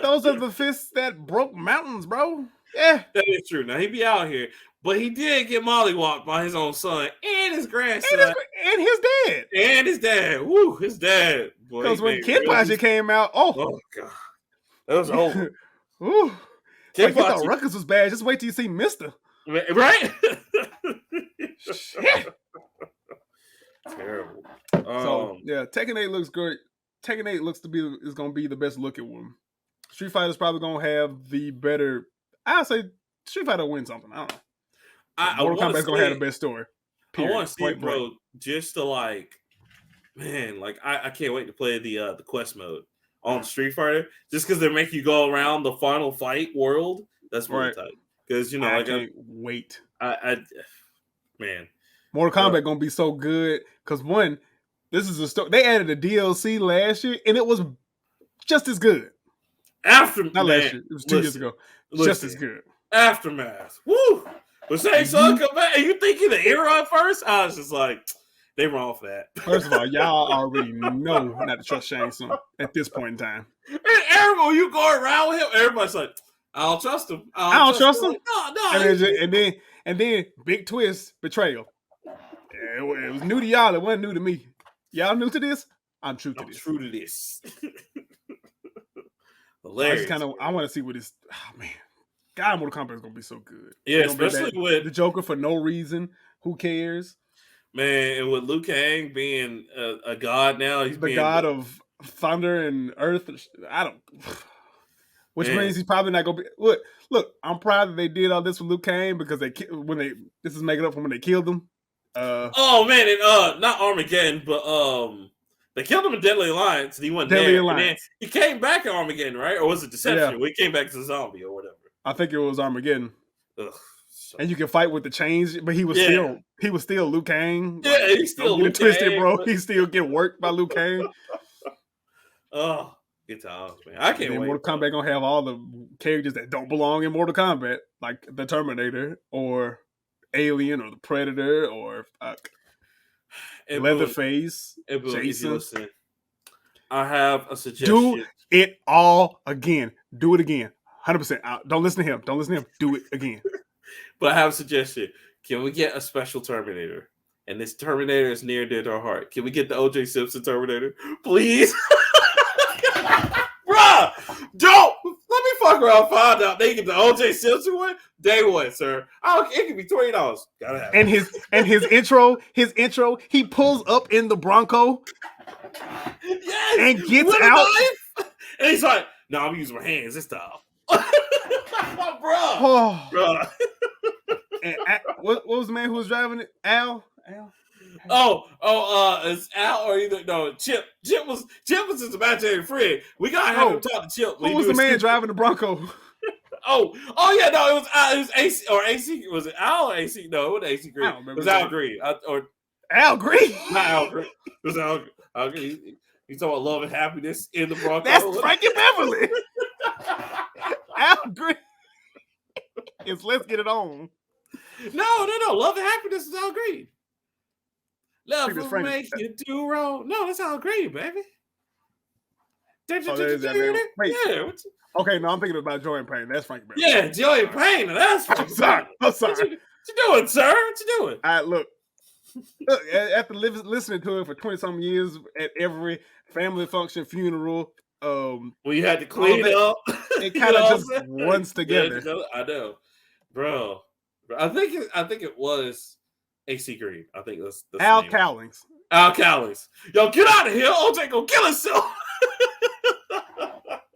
Those are the fists that broke mountains, bro. Yeah, that is true. Now he be out here, but he did get mollywopped by his own son and his grandson and his dad. Woo, his dad. Because when Kenpachi came out, oh god, that was over. Ooh, like you thought Ruckus was bad. Just wait till you see Mister. Right? Shit. Terrible. So yeah, Tekken 8 looks great. Tekken 8 looks is gonna be the best looking one. Street Fighter's probably gonna have the better. I'll say Street Fighter will win something. I don't know. Mortal Kombat's gonna have the best story. Period. I want to see it, bro. Just to like, man, like I can't wait to play the quest mode on Street Fighter. Just because they make you go around the final fight world. That's really tight. Because I can't wait. Man, Mortal Kombat gonna be so good. Because one, this is a story. They added a DLC last year, and it was just as good. Last year, it was 2 years ago. Just as good. Aftermath. Woo! But Shang Tsung come back, and you think he's the hero at first? I was just like, they wrong for that. First of all, y'all already know not to trust Shang Tsung at this point in time. And everyone, you go around with him, everybody's like, I don't trust him. I don't trust him. No. And then big twist, betrayal. It was new to y'all. It wasn't new to me. Y'all new to this? I'm true to this. Hilarious. I want to see what this. Oh man, God, Mortal Kombat is gonna be so good. Yeah, especially with the Joker for no reason. Who cares? Man, and with Liu Kang being a god now, he's the god of thunder and earth. I don't. Which means he's probably not gonna be. Look, I'm proud that they did all this with Liu Kang because this is making up for when they killed him. Oh man, and not Armageddon, but they killed him in Deadly Alliance, and he went Deadly there. Alliance. And he came back in Armageddon, right? Or was it Deception? Yeah. Well, he came back as a zombie or whatever. I think it was Armageddon. Ugh, and you can fight with the chains, but he was still Liu Kang. Yeah, he's still Liu Kang. Twisted, bro. He still get worked by Liu Kang. Oh, good times, man. I can't wait. Mortal Kombat gonna have all the characters that don't belong in Mortal Kombat, like the Terminator or Alien or the Predator or Leatherface, Jason. I have a suggestion. Do it all again. Do it again. 100%. Don't listen to him. Do it again. But I have a suggestion. Can we get a special Terminator? And this Terminator is near and dear to our heart. Can we get the O.J. Simpson Terminator? Please? Bruh! Don't! Let me fuck around and find out they get the O.J. Simpson one. Day one, sir. It could be $20. Gotta have it. And his intro, he pulls up in the Bronco. Yes! And gets out. And he's like, no, I'm using my hands this time. Bruh. Bruh. And what was the man who was driving it? Al? It's Al or Chip. Chip was his imaginary friend. We gotta have him talk to Chip. Who was the man driving the Bronco? Yeah, no, it was AC or AC. Was it Al or AC? No, it wasn't AC Green. It was Al Green. Al Green? Not Al Green. It was Al Green. He's talking about love and happiness in the Bronco. That's Frankie Beverly. Al Green. Let's get it on. No. Love and happiness is Al Green. Love will make you do wrong. No, that's Al Green, baby. Yeah. Okay, no, I'm thinking about Joy and Pain. That's Frankie Beverly. Yeah, Joy and Pain. That's Frankie Beverly. I'm sorry. What you doing, sir? What you doing? Look, after listening to it for 20-something years at every family function, funeral, we had to clean it up. It kind of just runs together. I know, bro. I think it was AC Green. I think that's Al Cowlings. Al Cowlings. Yo, get out of here! OJ gonna kill himself.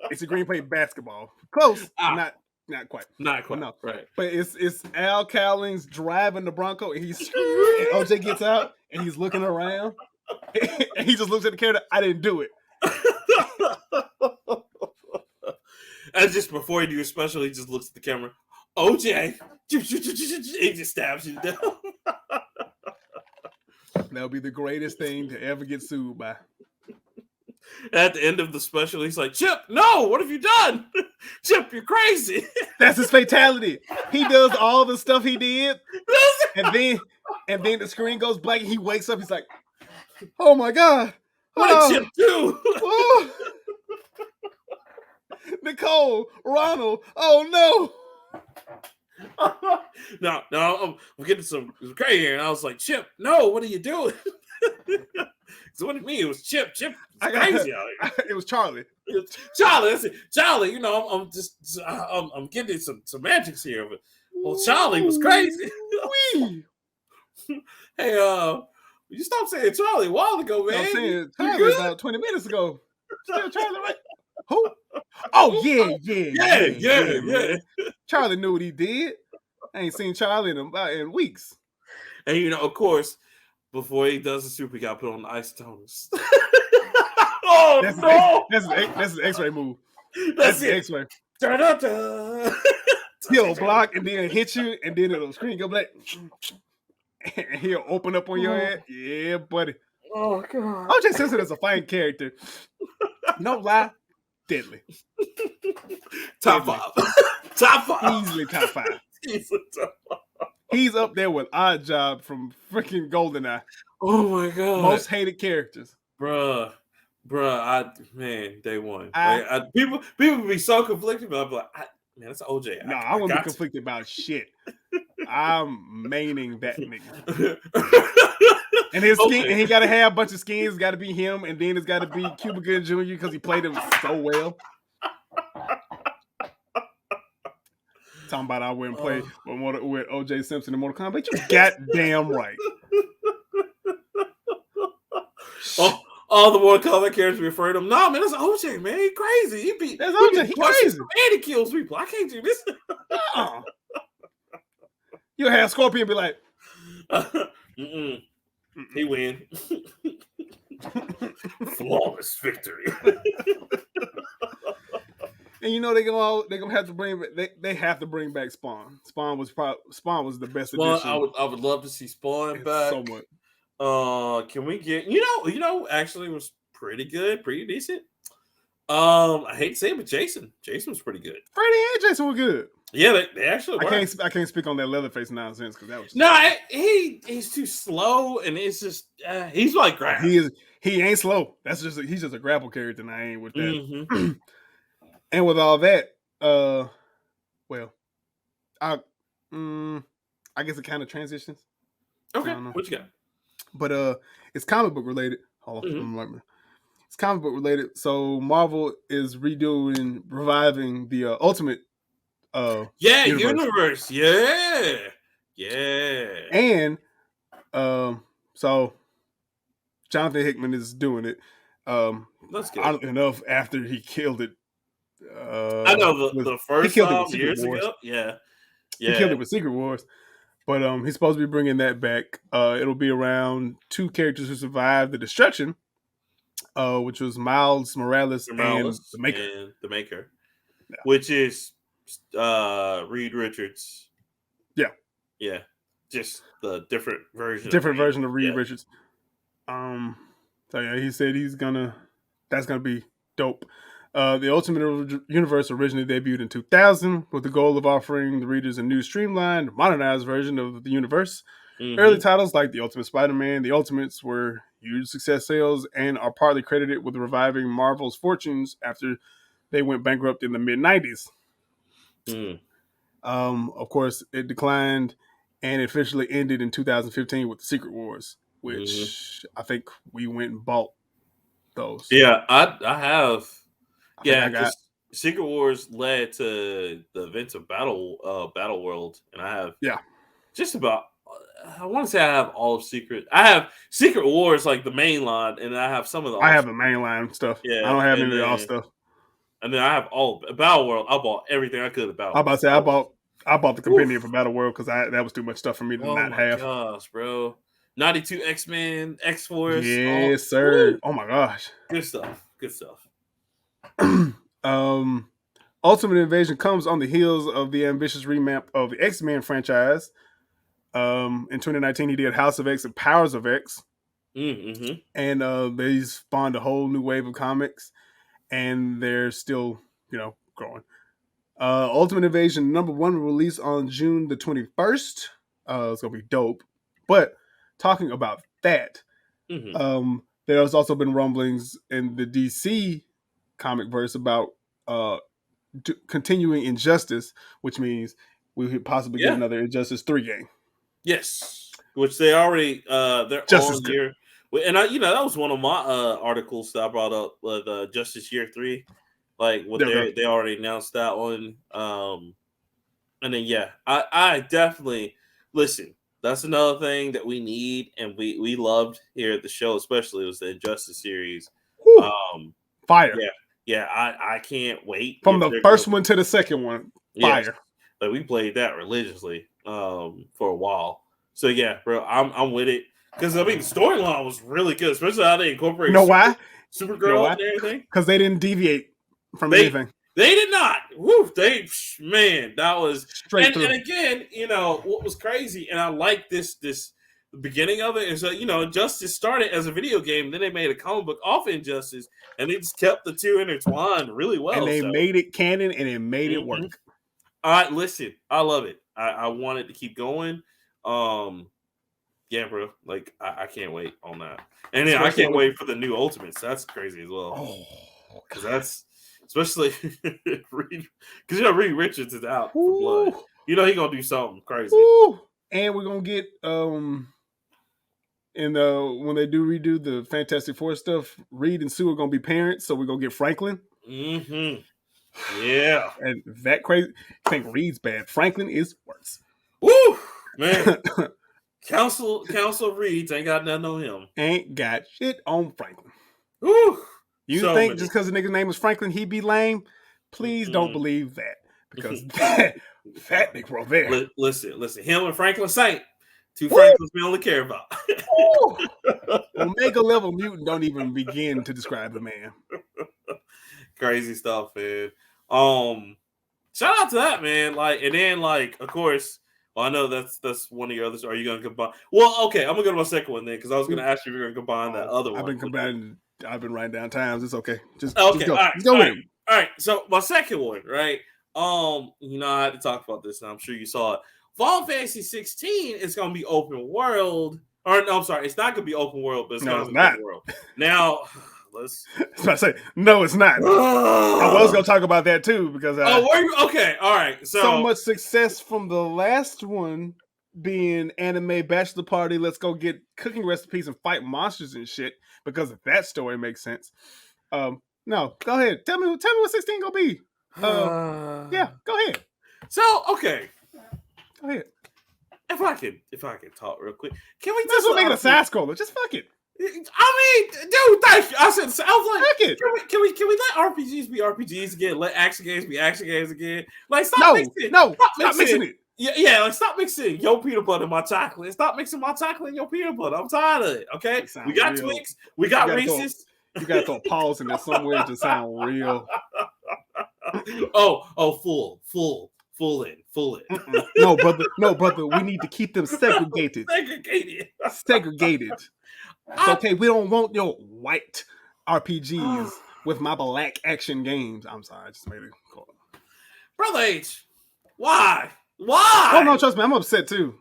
AC Green played basketball. Close, not quite. Not quite. No, right. But it's Al Cowlings driving the Bronco, and and OJ gets out, and he's looking around, and he just looks at the camera. I didn't do it. And just before he do his special, he just looks at the camera. OJ, he just stabs you down. That'll be the greatest thing to ever get sued by. At the end of the special, he's like, Chip, no, what have you done? Chip, you're crazy. That's his fatality. He does all the stuff he did, and then the screen goes black and he wakes up. He's like, oh my God. What did Chip do? Oh. Nicole, Ronald, oh no. I'm getting some gray here. And I was like, Chip, no, what are you doing? So what did it mean? It was Chip. Chip was crazy out here. It was Charlie. Charlie, that's it. Charlie, you know, I'm getting some magics here. But well, Charlie was crazy. Hey, you stopped saying Charlie a while ago, man. I'm saying Charlie about 20 minutes ago. Still Charlie, right? Who? Oh, yeah. Charlie knew what he did. I ain't seen Charlie in weeks. And, you know, of course, before he does the super, he got put on the isotoners. Oh, that's his X-ray move. That's the it. X-ray. Da-da-da. He'll block and then hit you, and then it'll screen go black. And he'll open up on your head. Yeah, buddy. Oh, God. OJ Simpson is a fine character. No lie. Deadly. Top 5. Top 5. Easily top 5. He's up there with Odd Job from freaking GoldenEye. Oh my God. Most hated characters. Bruh, day one. People be so conflicted, but I'm like, man, that's OJ. No, I won't be conflicted about shit. I'm maining that nigga. And his skin, and he got to have a bunch of skins. It's got to be him, and then it's got to be Cuba Gooding Jr. because he played him so well. Talking about I wouldn't play with OJ Simpson in Mortal Kombat. You goddamn right. All the Mortal Kombat characters refer to him. Nah, man, that's OJ, man. He crazy. That's OJ. He crazy. And he kills people. I can't do this. You'll have Scorpion be like, he win. Flawless victory. And you know they're gonna have to bring they have to bring back Spawn. Spawn was the best addition. I would love to see Spawn back so much. Can we get you know actually was pretty good, pretty decent. I hate to say it, but Jason was pretty good. Freddy and Jason were good. Yeah, they actually were. I can't speak on that Leatherface nonsense because that was he's too slow and it's just he's like grapple. He ain't slow. He's just a grapple character and I ain't with that. Mm-hmm. And with all that, I guess it kind of transitions. Okay, what you got? But it's comic book related. Hold on, mm-hmm. It's comic book related. So Marvel is reviving the Ultimate universe. Yeah. And so Jonathan Hickman is doing it. That's good. Oddly enough, after he killed it. I know the first time years ago. Yeah. He killed it with Secret Wars. But he's supposed to be bringing that back. It'll be around 2 characters who survived the destruction, which was Miles Morales and the Maker. Yeah. Which is Reed Richards. Yeah. Just the different version of Reed Richards. So yeah, he said that's gonna be dope. The Ultimate Universe originally debuted in 2000 with the goal of offering the readers a new streamlined, modernized version of the universe. Mm-hmm. Early titles like The Ultimate Spider-Man, The Ultimates were huge success sales and are partly credited with reviving Marvel's fortunes after they went bankrupt in the mid-90s. Of course, it declined and officially ended in 2015 with the Secret Wars, which I think we went and bought those. Yeah, I have. Secret Wars led to the events of Battle World, and I have just about. I want to say I have all of Secret. I have Secret Wars like the main line, and I have some of the. I have the main line stuff. Yeah, I don't have any of the all stuff. And then I have all Battle World. I bought everything I could about. I'm about to say I bought the compendium for Battle World because that was too much stuff for me to not have. Oh my gosh, bro! 92 X-Men, X-Force. Yes, sir. Oh my gosh. Good stuff. Ultimate Invasion comes on the heels of the ambitious remap of the X-Men franchise. In 2019, he did House of X and Powers of X. Mm-hmm. And they spawned a whole new wave of comics, and they're still, growing. Ultimate Invasion #1 will release on June the 21st. It's gonna be dope. But talking about that, there's also been rumblings in the DC comic verse about continuing Injustice, which means we could possibly get another Injustice 3 game. Yes, which they already they're Just on year, and that was one of my articles that I brought up with Justice Year 3, like what they already announced that one. And then I definitely listen. That's another thing that we need and we loved here at the show, especially was the Injustice series. Fire. I can't wait. From the first one to the second one, fire. Yes. Like we played that religiously for a while. So yeah, bro, I'm with it. Because I mean the storyline was really good, especially how they incorporated Supergirl and everything. Because they didn't deviate from anything. They did not. Woo, that was straight through. And again, what was crazy, and I like this the beginning of it is that Injustice started as a video game, then they made a comic book off Injustice, and they just kept the two intertwined really well. And they made it canon, and it made it work. Listen, I love it. I want it to keep going. Yeah, bro. Like I can't wait on that, and then I can't wait for the new Ultimates. That's crazy as well. Because that's. Especially Reed, because Reed Richards is out for blood. He gonna do something crazy. And we're gonna get when they redo the Fantastic Four stuff, Reed and Sue are gonna be parents, so we're gonna get Franklin. Mm-hmm. Yeah. And that crazy. I think Reed's bad. Franklin is worse. Woo, man. Council Reeds ain't got nothing on him. Ain't got shit on Franklin. Woo. You think just because the nigga's name was Franklin, he'd be lame? Please don't believe that. Because that nigga over there. Listen. Him and Franklin Saint, two Franklins we only care about. Omega level mutant don't even begin to describe the man. Crazy stuff, man. Shout out to that, man. Like, and then of course, I know that's one of your others. Are you gonna combine? Well, okay, I'm gonna go to my second one then, because I was gonna ask you if you're gonna combine that other one. I've been writing down times. It's okay. Just go. Just go with it. All right. So my second one, right? I had to talk about this, and I'm sure you saw it. Final Fantasy 16 is going to be open world. Or no, I'm sorry, it's not going to be open world, but it's going to be open world. Now, let's. I was about to say no, it's not. I was going to talk about that too because. Okay, all right. So much success from the last one. Being anime bachelor party, let's go get cooking recipes and fight monsters and shit. Because if that story makes sense, no, go ahead. Tell me what 16 gonna be. Yeah, go ahead. So okay, go ahead. If I can talk real quick, can we just make it a side scroller? Just fuck it. I mean, dude, thank you. I was like, fuck it. Can we let RPGs be RPGs again? Let action games be action games again? Like, stop mixing it. Yeah, like stop mixing your peanut butter and my chocolate. Stop mixing my chocolate and your peanut butter. I'm tired of it. Okay, we got Twix, we got Reese's. You got to throw a pause in there somewhere to sound real. Full in. No, brother. We need to keep them segregated. Segregated. It's okay. We don't want your white RPGs with my black action games. I'm sorry, I just made it call. Brother H, why? Oh no, trust me, I'm upset too.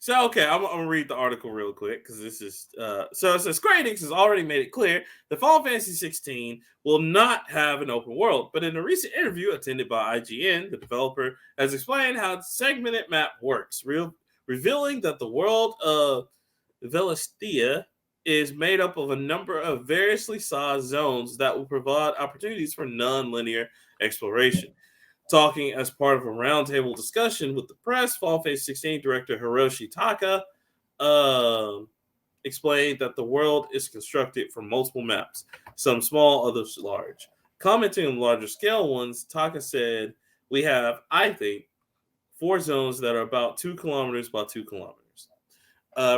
So okay, I'm gonna read the article real quick because this is so it says Square Enix has already made it clear that Final Fantasy 16 will not have an open world, but in a recent interview attended by IGN, the developer has explained how the segmented map works, revealing that the world of Velistia is made up of a number of variously sized zones that will provide opportunities for non-linear exploration. Talking as part of a roundtable discussion with the press, Final Fantasy 16 director Hiroshi Taka explained that the world is constructed from multiple maps, some small, others large. Commenting on larger scale ones, Taka said, "We have, I think, 4 zones that are about 2 kilometers by 2 kilometers."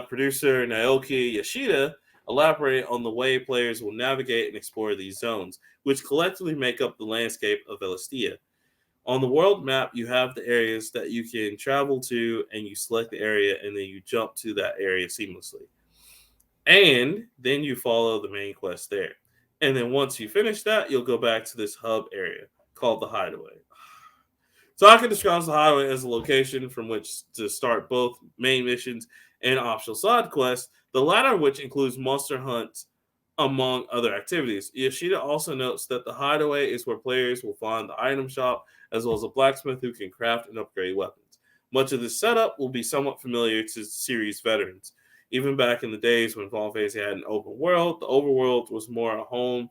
Producer Naoki Yoshida elaborate on the way players will navigate and explore these zones, which collectively make up the landscape of Elistia. On the world map, you have the areas that you can travel to, and you select the area, and then you jump to that area seamlessly. And then you follow the main quest there. And then once you finish that, you'll go back to this hub area called the Hideaway. So I can describe the Hideaway as a location from which to start both main missions and optional side quests, the latter of which includes monster hunts, among other activities. Yoshida also notes that the Hideaway is where players will find the item shop, as well as a blacksmith who can craft and upgrade weapons. Much of this setup will be somewhat familiar to series veterans. Even back in the days when Final Fantasy had an open world, the overworld was more a home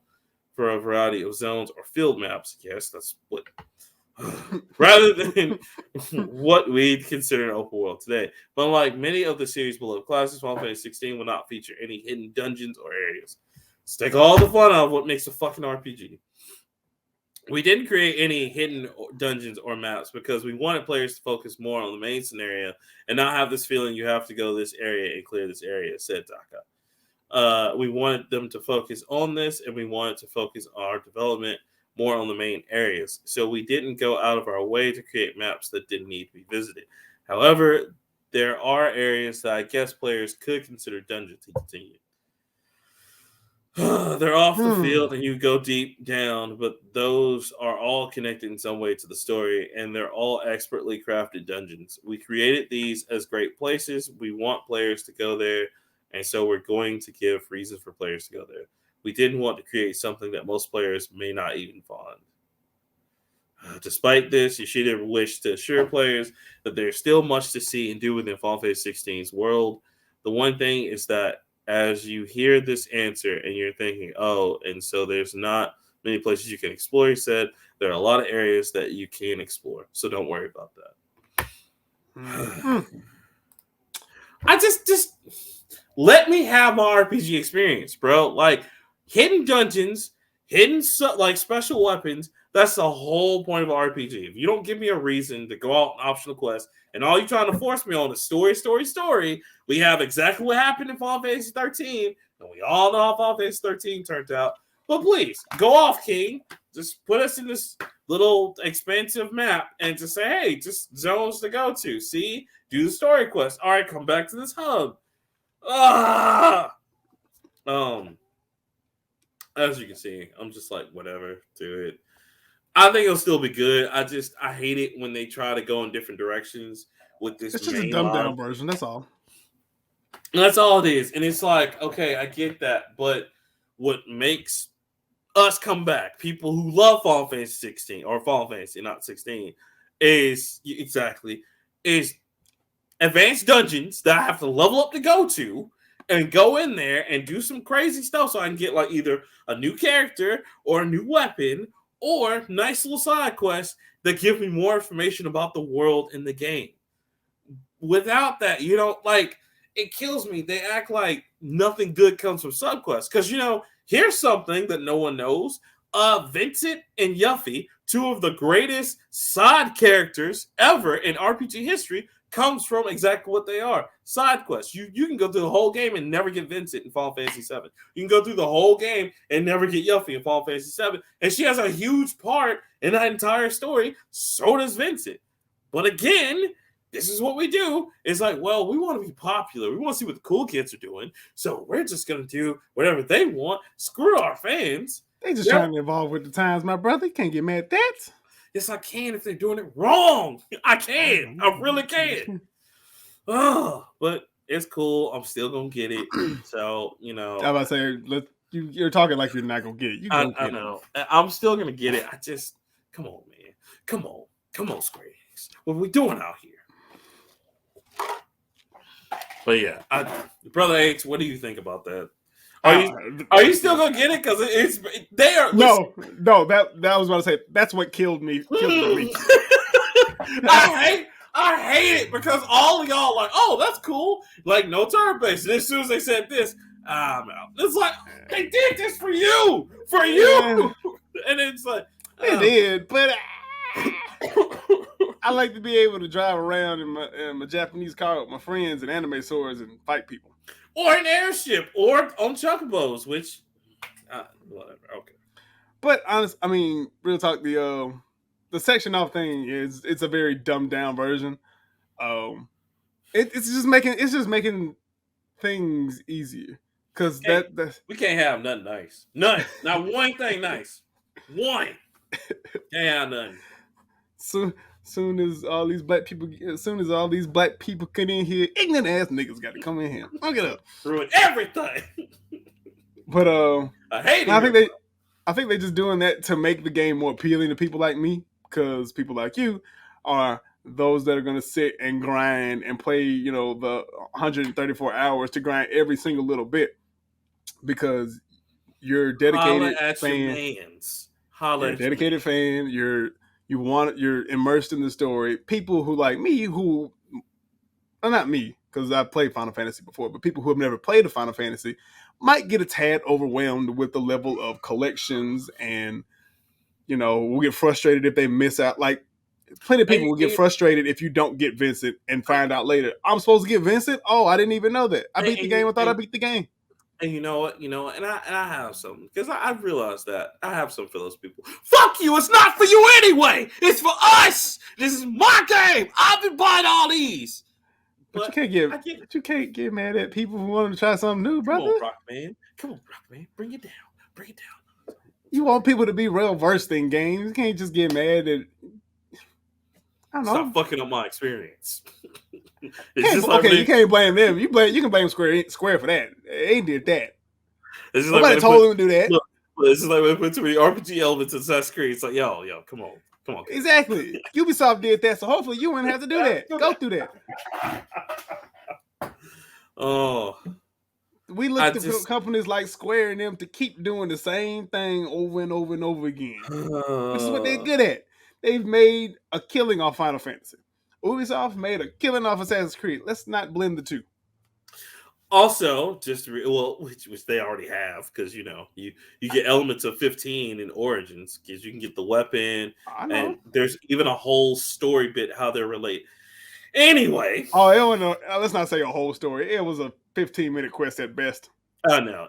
for a variety of zones or field maps. Yes, that's what... rather than what we'd consider an open world today. But unlike many of the series' beloved classes, Final Fantasy 16 will not feature any hidden dungeons or areas. Let's take all the fun out of what makes a fucking RPG. We didn't create any hidden dungeons or maps because we wanted players to focus more on the main scenario and not have this feeling you have to go this area and clear this area, said Taka. We wanted them to focus on this, and we wanted to focus our development more on the main areas. So we didn't go out of our way to create maps that didn't need to be visited. However, there are areas that I guess players could consider dungeons, he continued. They're off the field and you go deep down, but those are all connected in some way to the story, and they're all expertly crafted dungeons. We created these as great places. We want players to go there, and so we're going to give reasons for players to go there. We didn't want to create something that most players may not even find. Despite this, Yoshida wished to assure players that there's still much to see and do within Final Fantasy 16's world. The one thing is that as you hear this answer and you're thinking, oh, and so there's not many places you can explore, he said, there are a lot of areas that you can explore. So don't worry about that. I just let me have my RPG experience, bro. Like, hidden dungeons, hidden like special weapons, that's the whole point of an RPG. If you don't give me a reason to go out on optional quests, and all you're trying to force me on is story, we have exactly what happened in Final Fantasy 13, and we all know how Final Fantasy 13 turned out. But please, go off, King. Just put us in this little expansive map and just say, hey, just zones to go to. See? Do the story quest. All right, come back to this hub. As you can see, I'm just like, whatever, do it. I think it'll still be good. I hate it when they try to go in different directions with this. It's just a dumbed down version. That's all. And that's all it is. And it's like, okay, I get that. But what makes us come back, people who love Final Fantasy 16, or Final Fantasy, not 16, is advanced dungeons that I have to level up to go to and go in there and do some crazy stuff so I can get like either a new character or a new weapon or nice little side quests that give me more information about the world in the game. Without that, like, it kills me. They act like nothing good comes from subquests. Because, here's something that no one knows. Vincent and Yuffie, two of the greatest side characters ever in RPG history, comes from exactly what they are. Side quests. You can go through the whole game and never get Vincent in Final Fantasy 7. You can go through the whole game and never get Yuffie in Final Fantasy 7. And she has a huge part in that entire story. So does Vincent. But again, this is what we do. It's like, well, we want to be popular. We want to see what the cool kids are doing. So we're just going to do whatever they want. Screw our fans. They just trying to evolve with the times, my brother. You can't get mad at that. Yes, I can if they're doing it wrong. I can. I really can. Oh, but it's cool. I'm still going to get it. So, I was about to say, you're talking like you're not going to get it. I know. I'm still going to get it. Come on, man. Come on, Square Enix. What are we doing out here? But yeah, Brother H, what do you think about that? Are you still gonna get it? Because they are. No. That was what I said. That's what killed me. I hate it because all of y'all like, oh, that's cool. Like, no turn base. And as soon as they said this, I'm out. It's like they did this for you, and it's like they did, but. I like to be able to drive around in my Japanese car with my friends and anime swords and fight people. or an airship, or on chocobos, which whatever. Okay. But I mean, real talk, the section off thing it's a very dumbed down version. It's just making things easier because Hey, we can't have nothing nice. None. Not one thing nice. One. Can't have nothing. Soon as all these black people get in here, ignorant ass niggas got to come in here. Look it up. Ruin everything. But I hate it. I think they're just doing that to make the game more appealing to people like me, because people like you are those that are going to sit and grind and play, the 134 hours to grind every single little bit, because you're a dedicated fan. You're a dedicated fan. You're immersed in the story. People who like me, not me, because I've played Final Fantasy before, but people who have never played a Final Fantasy might get a tad overwhelmed with the level of collections, and will get frustrated if they miss out. Like, plenty of people will get frustrated if you don't get Vincent and find out later, I'm supposed to get Vincent? Oh, I didn't even know that. I beat the game. I thought I beat the game. And you know what? And I have some, because I realized that I have some for those people. Fuck you! It's not for you anyway. It's for us. This is my game. I've been buying all these. But you can't get mad at people who want to try something new, brother. Come on, Rockman. Bring it down. You want people to be real versed in games. You can't just get mad at. I don't know. Stop fucking up my experience. You can't blame them. You can blame Square for that. They did that. Nobody told them to do that. Look, this is like when they put too many RPG elements in Assassin's Creed. It's like, yo, come on. Exactly. Ubisoft did that, so hopefully you wouldn't have to do that. Go through that. Oh. We look to companies like Square and them to keep doing the same thing over and over and over again. This is what they're good at. They've made a killing off Final Fantasy. Ubisoft made a killing off Assassin's Creed. Let's not blend the two. Also, which they already have, because you get elements of 15 in Origins, because you can get the weapon, and there's even a whole story bit how they're related. Anyway, let's not say a whole story. It was a 15-minute quest at best. Oh no,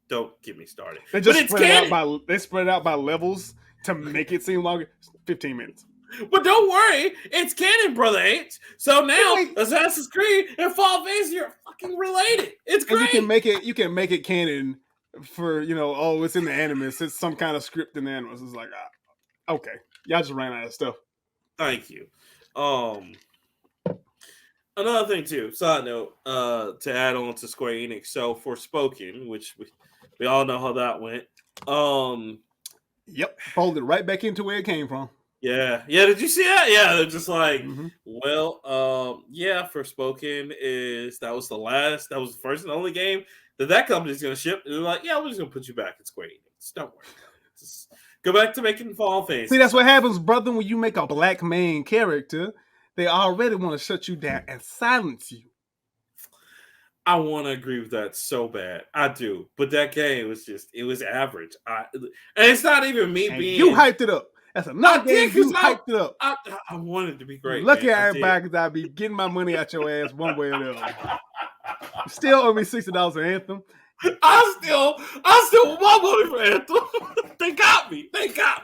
don't get me started. They just spread it out by levels to make it seem longer. 15 minutes. But don't worry, it's canon, Brother H. So now Assassin's Creed and Final Fantasy are fucking related. It's great. You can make it canon for, it's in the Animus. It's some kind of script in the Animus. It's like, okay, y'all just ran out of stuff. Thank you. Another thing too, side note, to add on to Square Enix. So Forspoken, which we all know how that went. Yep, folded right back into where it came from. Yeah. Did you see that? Yeah, they're just like, Forspoken that was the first and only game that company's going to ship. And they're like, yeah, we're just going to put you back at Square Enix. Don't worry. Just go back to making Final Fantasy. See, that's what happens, brother, when you make a black main character. They already want to shut you down and silence you. I want to agree with that so bad. I do. But that game was it was average. And it's not even me being... You hyped it up. That's another game you hyped it up. I wanted it to be great. Lucky I ain't back, because I'd be getting my money out your ass one way or the other. You still owe me $60 for Anthem. I still want my money for Anthem. They got me,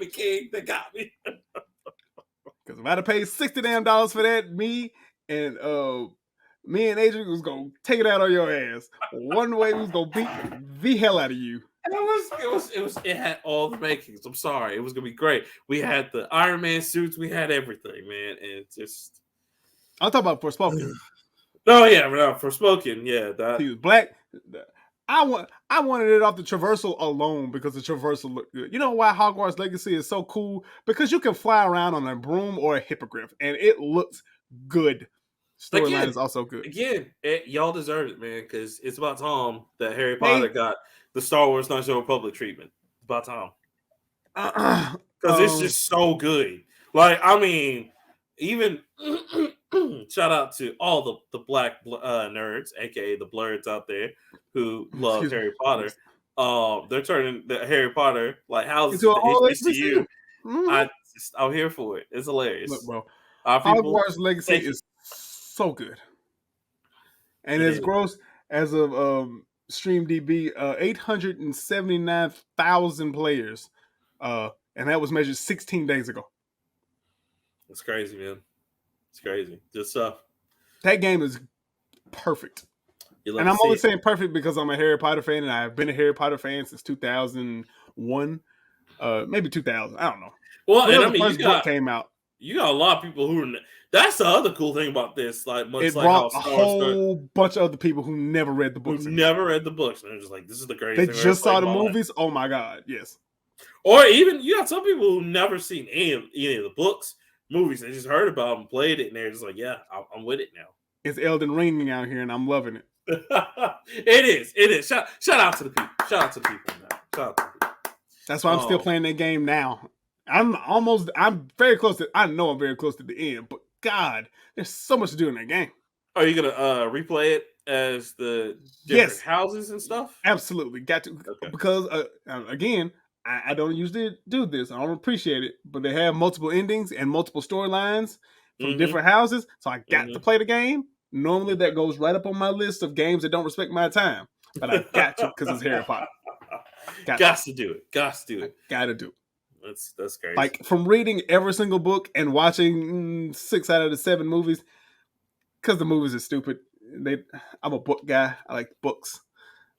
King. They got me. Because if I'd have paid $60 for that, me and Adrian was gonna take it out on your ass. One way we was gonna beat the hell out of you. It had all the makings. I'm sorry, it was gonna be great. We had the Iron Man suits, we had everything, man, and just. I'll talk about Forspoken. Forspoken, yeah. That he was black. I wanted it off the traversal alone, because the traversal looked good. You know why Hogwarts Legacy is so cool? Because you can fly around on a broom or a hippogriff, and it looks good. Storyline is also good. Again, y'all deserve it, man, because it's about time that Harry Potter got the Star Wars Knights of the Republic treatment. It's about time. Because it's just so good. Like, I mean, even shout out to all the black nerds, aka the blurs out there, who love Harry Potter. They're turning the Harry Potter like houses into HBCU. I'm here for it. It's hilarious. Look, bro, Hogwarts Legacy is so good, and as gross as of StreamDB, 879,000 players, and that was measured 16 days ago. It's crazy, man. It's crazy. Good stuff. That game is perfect. And I'm only saying perfect because I'm a Harry Potter fan, and I've been a Harry Potter fan since 2001, maybe 2000. I don't know. Well, whenever and I mean, the first book came out. You got a lot of people who. That's the other cool thing about this. Like, much it like brought how a whole bunch of other people who never read the books. Who never read the books, and they're just like, "This is the greatest." They just saw the movies. Oh my god, yes. Or even you got some people who never seen any of the books, movies. They just heard about them, played it, and they're just like, "Yeah, I'm with it now." It's Elden Ring out here, and I'm loving it. It is. Shout out to the people. Shout out to the people now. Shout out to the people. That's why I'm still playing that game now. I'm very close to. I know I'm very close to the end, but God, there's so much to do in that game. Are you gonna replay it as the different houses and stuff? Absolutely, got to because again, I don't usually do this. I don't appreciate it, but they have multiple endings and multiple storylines from different houses, so I got to play the game. Normally, that goes right up on my list of games that don't respect my time, but I got to because it's Harry Potter. Got to do it. Got to do it. Got to do it. That's crazy. Like from reading every single book and watching 6 out of the 7 movies, because the movies are stupid. I'm a book guy. I like books.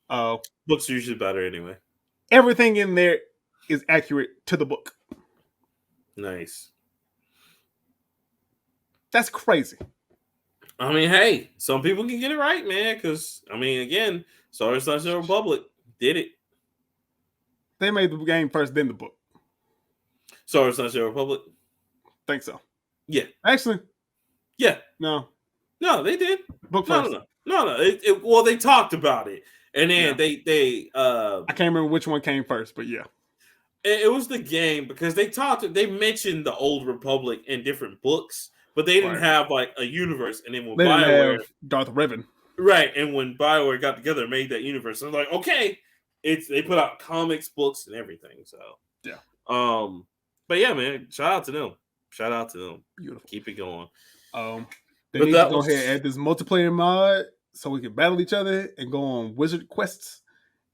Books are usually better anyway. Everything in there is accurate to the book. Nice. That's crazy. I mean, hey, some people can get it right, man. Because I mean, again, Star Wars: The Republic did it. They made the game first, then the book. Star Wars: The Republic. Think so. Yeah. Actually. Yeah. No, they did. Book first. No. Well, they talked about it, and then they. I can't remember which one came first, but yeah. It was the game because they mentioned the Old Republic in different books, but they didn't have like a universe. And then when BioWare, Darth Revan, right? And when BioWare got together and made that universe, I was like, okay, they put out comics, books, and everything. So yeah. But yeah, man, shout out to them. Beautiful. Keep it going. They need to go ahead and add this multiplayer mod so we can battle each other and go on wizard quests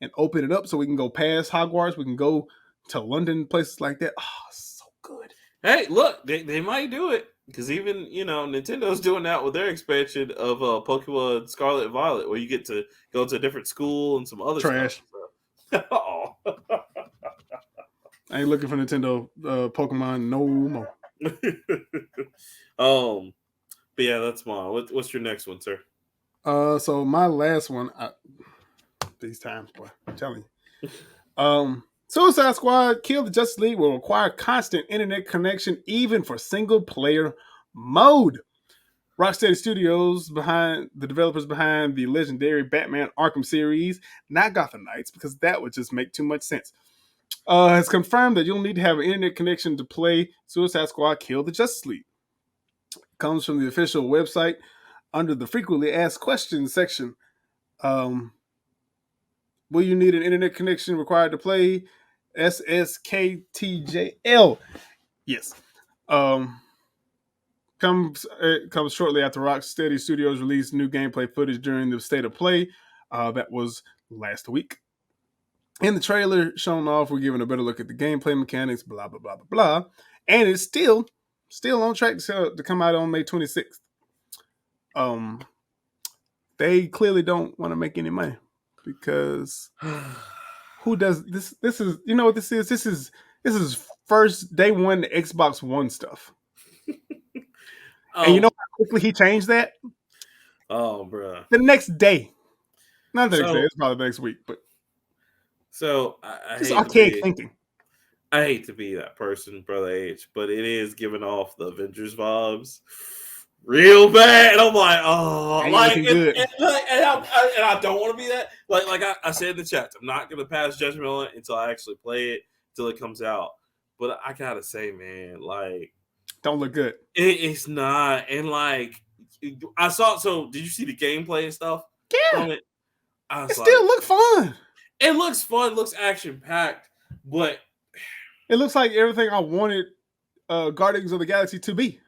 and open it up so we can go past Hogwarts. We can go to London, places like that. Oh, so good. Hey, look, they might do it because even Nintendo's doing that with their expansion of Pokemon Scarlet and Violet, where you get to go to a different school and some other trash. Stuff. Oh. I ain't looking for Nintendo Pokemon no more. But yeah, that's mine. What's your next one, sir? So my last one, these times, boy, I'm telling you. Suicide Squad Kill the Justice League will require constant internet connection even for single player mode. Rocksteady Studios, the developers behind the legendary Batman Arkham series, not Gotham Knights, because that would just make too much sense, has confirmed that you'll need to have an internet connection to play Suicide Squad Kill the Justice League. Comes from the official website under the frequently asked questions section. Will you need an internet connection required to play SSKTJL? Yes. Comes shortly after Rocksteady Studios released new gameplay footage during the State of Play. That was last week. In the trailer shown off, we're giving a better look at the gameplay mechanics, blah, blah, blah, blah, blah. And it's still on track to come out on May 26th. They clearly don't want to make any money because who does this? This is, you know what this is? This is first day one Xbox One stuff. And you know how quickly he changed that? Oh, bro. The next day. Not the next day. It's probably the next week, but. So I it's archaic thinking. I hate to be that person, Brother H, but it is giving off the Avengers vibes real bad. And I'm like, oh, and I don't want to be that. Like I said in the chat, I'm not gonna pass judgment on it until I actually play it, until it comes out. But I gotta say, man, like, don't look good. It's not. And like, I saw. So did you see the gameplay and stuff? Yeah. It still look fun. It looks fun. Looks action packed, but it looks like everything I wanted Guardians of the Galaxy to be.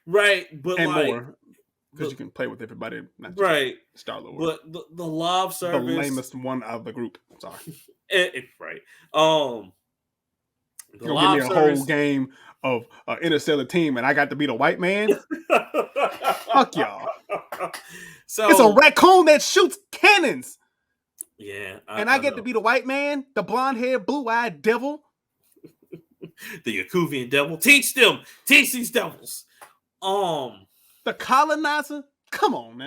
Right, but and like, more. because you can play with everybody, not just right. Star-Lord. But the live service, the lamest one of the group. Sorry, right. The you're gonna give me live a service whole game of Interstellar Team, and I got to be the white man. Fuck y'all. So it's a raccoon that shoots cannons. Yeah, and I get to be the white man, the blonde-haired, blue-eyed devil. The Yakuvian devil. Teach these devils. The colonizer. Come on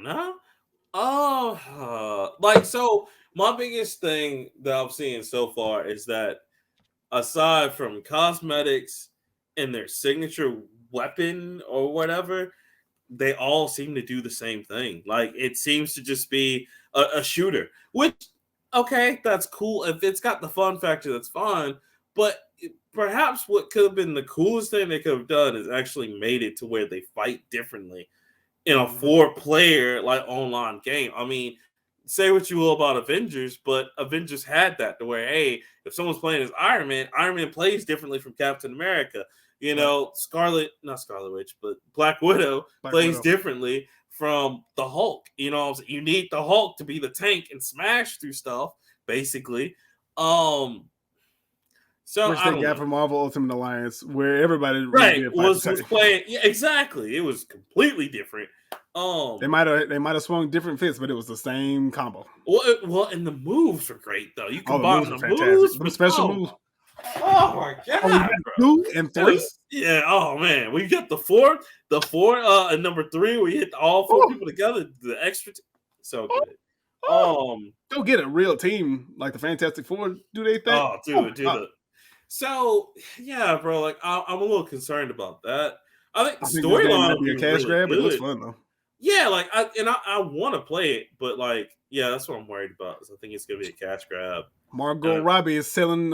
now. So my biggest thing that I'm seeing so far is that aside from cosmetics and their signature weapon or whatever, they all seem to do the same thing. Like, it seems to just be a shooter, which, okay, that's cool. If it's got the fun factor, that's fine. But perhaps what could have been the coolest thing they could have done is actually made it to where they fight differently in a 4-player like online game. I mean, say what you will about Avengers, but Avengers had that to where, hey, if someone's playing as Iron Man plays differently from Captain America. You know, not Scarlet Witch, but Black Widow plays differently from the Hulk. You know, you need the Hulk to be the tank and smash through stuff, basically. So which they got from Marvel Ultimate Alliance, where everybody was playing. Yeah, exactly. It was completely different. They might have swung different fits, but it was the same combo. Well, and the moves were great though. You combine the moves with special moves. Oh my god! 2 and 3. Yeah. Oh man, we got the 4, and number 3. We hit all 4 people together. The extra, so good. Go get a real team like the Fantastic Four. Do they think? Oh, dude. So yeah, bro. Like, I'm a little concerned about that. I think the storyline would be a cash grab, but it looks fun though. Yeah, like I want to play it, but like, yeah, that's what I'm worried about. I think it's gonna be a cash grab. Margot Robbie is selling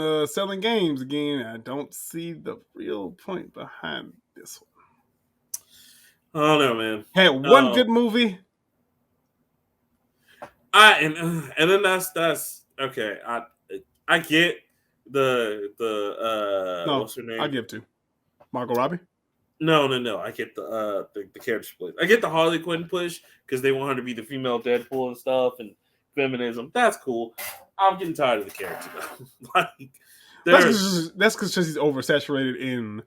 games again. I don't see the real point behind this one. I don't know, man. Had one good movie. And then that's okay. I get the what's her name? I give to Margot Robbie. No. I get the character split. I get the Harley Quinn push because they want her to be the female Deadpool and stuff and feminism. That's cool. I'm getting tired of the character though. Like, that's because she's oversaturated in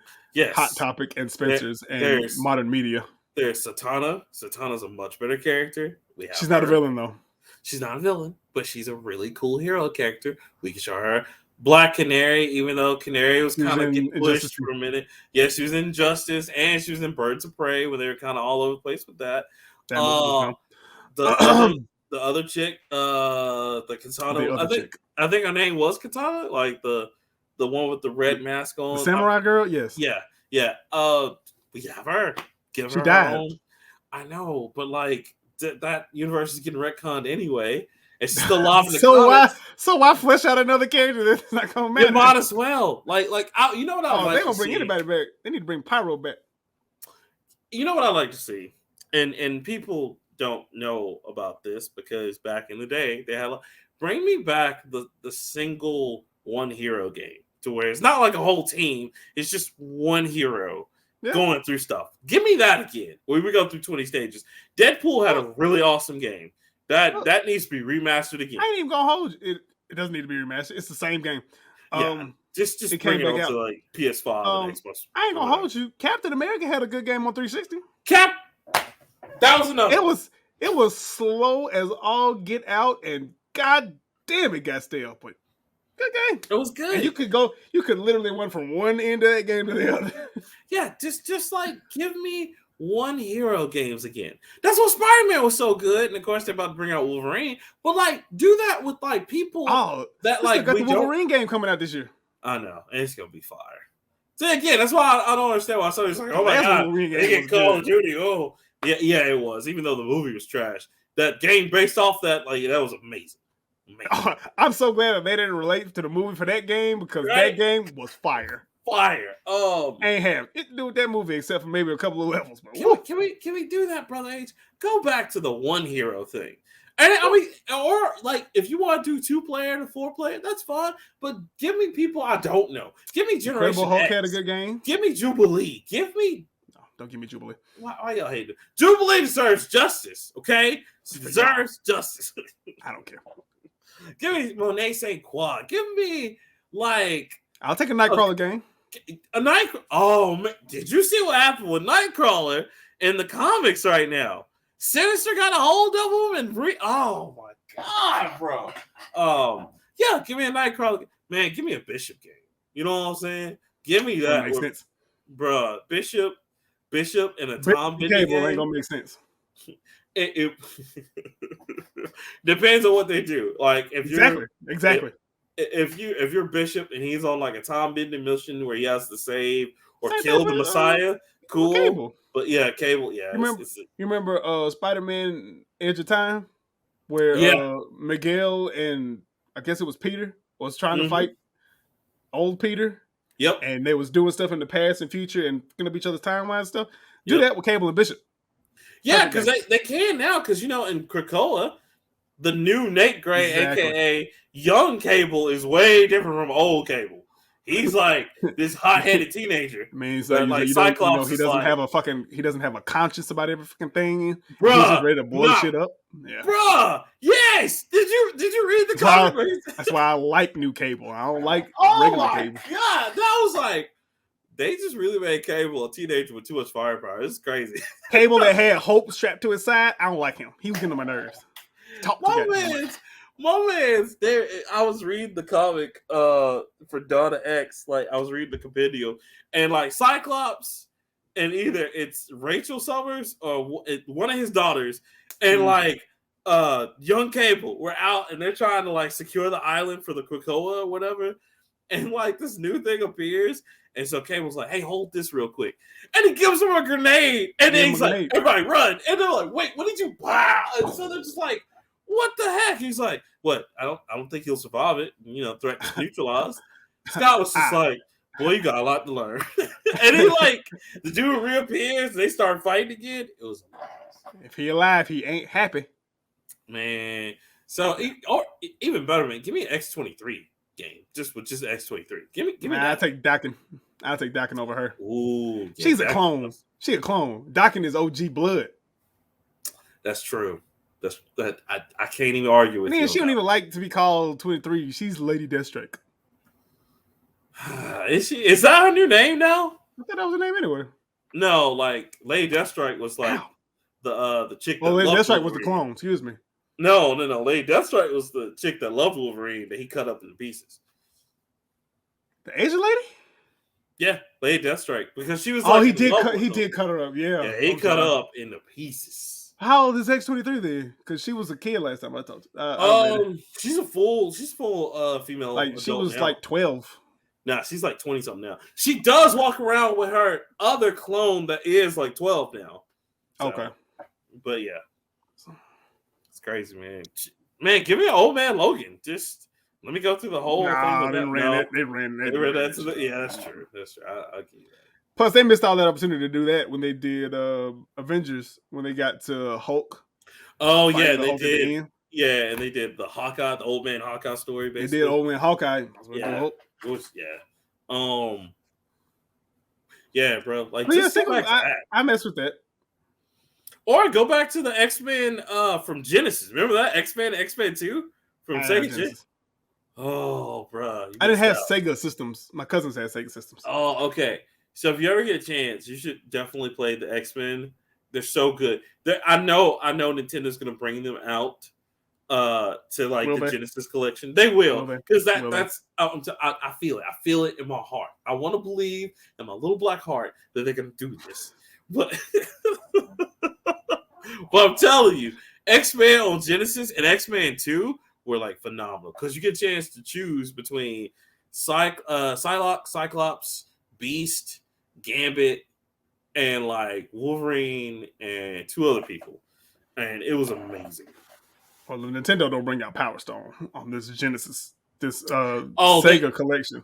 Hot Topic and Spencer's and modern media. There's Satana. Satana's a much better character. She's not a villain though. She's not a villain, but she's a really cool hero character. We can show her. Black Canary, even though Canary was kind of getting pushed for a minute. Yeah, she was in Injustice and she was in Birds of Prey, where they were kind of all over the place with that. The other chick, the Katana. I think her name was Katana, like the one with the red mask on. The samurai girl, yes. Yeah. We have her. She died. Her own. I know, but like that universe is getting retconned anyway. It's still alive in the comics. Why flesh out another character that's not gonna matter? You might as well. You know what I like? They gonna bring anybody back. They need to bring Pyro back. You know what I like to see, and people don't know about this because back in the day they had bring me back the single one hero game to where it's not like a whole team. It's just one hero going through stuff. Give me that again. Where we go through 20 stages. Deadpool had a really awesome game. That needs to be remastered again. I ain't even gonna hold you. It doesn't need to be remastered. It's the same game. Just bring it onto like PS5 and Xbox. I ain't gonna hold you. Captain America had a good game on 360. That was enough. It was slow as all get out, and god damn it got stale. But good game. It was good. And you could literally went from one end of that game to the other. Yeah, just like give me one hero games again. That's what Spider-Man was so good, and of course they're about to bring out Wolverine. But like, do that with like people that like got the Wolverine game coming out this year. I know, and it's gonna be fire. So again, that's why I don't understand why somebody's like, oh my god, they get Call of Duty. Oh, yeah, it was. Even though the movie was trash, that game based off that that was amazing. I'm so glad they didn't relate to the movie for that game because that game was fire. Ain't have it to do with that movie except for maybe a couple of levels. But can we do that, Brother H? Go back to the one hero thing. And I mean, or like if you want to do 2-player to 4-player, that's fine. But give me people I don't know. Give me Generation Incredible Hulk X. had a good game. Give me Jubilee. Give me Don't give me Jubilee. Why y'all hate it? Jubilee deserves justice, okay? She deserves justice. I don't care. Give me Monet St. Croix. Give me, like... I'll take a Nightcrawler game. A Nightcrawler. Oh, man. Did you see what happened with Nightcrawler in the comics right now? Sinister got a hold of him and... Oh, my God, bro. Yeah, give me a Nightcrawler. Man, give me a Bishop game. You know what I'm saying? Give me that. Makes sense. Bruh, Bishop and a Tom Bendy Cable game. ain't gonna make sense. It depends on what they do. Like if exactly. If you're Bishop and he's on like a Tom Bendy mission where he has to save or Same kill thing the with, Messiah, cool. Cable. But yeah, Cable. Yeah, you remember Spider-Man: Edge of Time, where Miguel and I guess it was Peter was trying to fight old Peter. Yep. And they was doing stuff in the past and future and gonna be each other's timeline and stuff. Do that with Cable and Bishop. Yeah, because they can now. Because in Krakoa, the new Nate Gray, aka young Cable, is way different from old Cable. He's like this hot-headed teenager. I mean, Cyclops he doesn't have a conscience about every fucking thing. Bruh, he's just ready to blow shit up. Yeah. Bruh, yes. Did you read the comic? That's why I like new Cable. I don't like regular Cable. Oh my God, that was like they just really made Cable a teenager with too much firepower. It's crazy. Cable that had Hope strapped to his side. I don't like him. He was getting on my nerves. My man's there. I was reading the comic for Donna X. Like I was reading the compendium, and like Cyclops, and either it's Rachel Summers or one of his daughters, and like young Cable were out, and they're trying to like secure the island for the Krakoa or whatever, and like this new thing appears, and so Cable's like, "Hey, hold this real quick," and he gives him a grenade, and then he's like, "Everybody run!" And they're like, "Wait, what did you?" Wow! And so they're just like, what the heck? He's like, what? I don't think he'll survive it. Threat neutralized. Scott was just like, boy, you got a lot to learn. And he the dude reappears. They start fighting again. It was amazing. If he alive, he ain't happy. Man. So, or even better, man, give me an X-23 game. Just X-23. Give me that. I'll take Dakin. I'll take Dakin over her. Ooh. She's a clone. She a clone. Dakin is OG blood. That's true. I can't even argue with you. She don't even like to be called 23. She's Lady Deathstrike. Is she? Is that her new name now? I thought that was her name anywhere. No, like Lady Deathstrike was like the chick. Well, Lady Deathstrike was the clone. Excuse me. No. Lady Deathstrike was the chick that loved Wolverine that he cut up into pieces. The Asian lady? Yeah, Lady Deathstrike because she was. He did cut her up. Yeah, he cut her up into pieces. How old is X-23 then? Because she was a kid last time I talked to you. She's full female. Like she was now. Like 12. Nah, she's like 20 something now. She does walk around with her other clone that is like 12 now. So, okay. But yeah. It's crazy, man. Man, give me an old man Logan. Just let me go through the whole thing. They ran that. Yeah, that's true. I'll give you that. Plus, they missed all that opportunity to do that when they did Avengers, when they got to Hulk. Oh, yeah, they did. Yeah, and they did the Hawkeye, the old man Hawkeye story, basically. They did old man Hawkeye. Yeah. Yeah, bro. Like, I mess with that. Or go back to the X-Men from Genesis. Remember that? X-Men 2 from Sega Genesis. Oh, bro. I didn't have Sega systems. My cousins had Sega systems. Oh, okay. So if you ever get a chance, you should definitely play the X-Men. They're so good. I know Nintendo's going to bring them out to like the Genesis collection. They will, because that's I feel it. I feel it in my heart. I want to believe in my little black heart that they're going to do this. But I'm telling you, X-Men on Genesis and X-Men 2 were like phenomenal because you get a chance to choose between Psylocke, Cyclops, Beast, Gambit, and like Wolverine and two other people, and it was amazing. Well, Nintendo don't bring out Power Stone on this Genesis, Sega collection.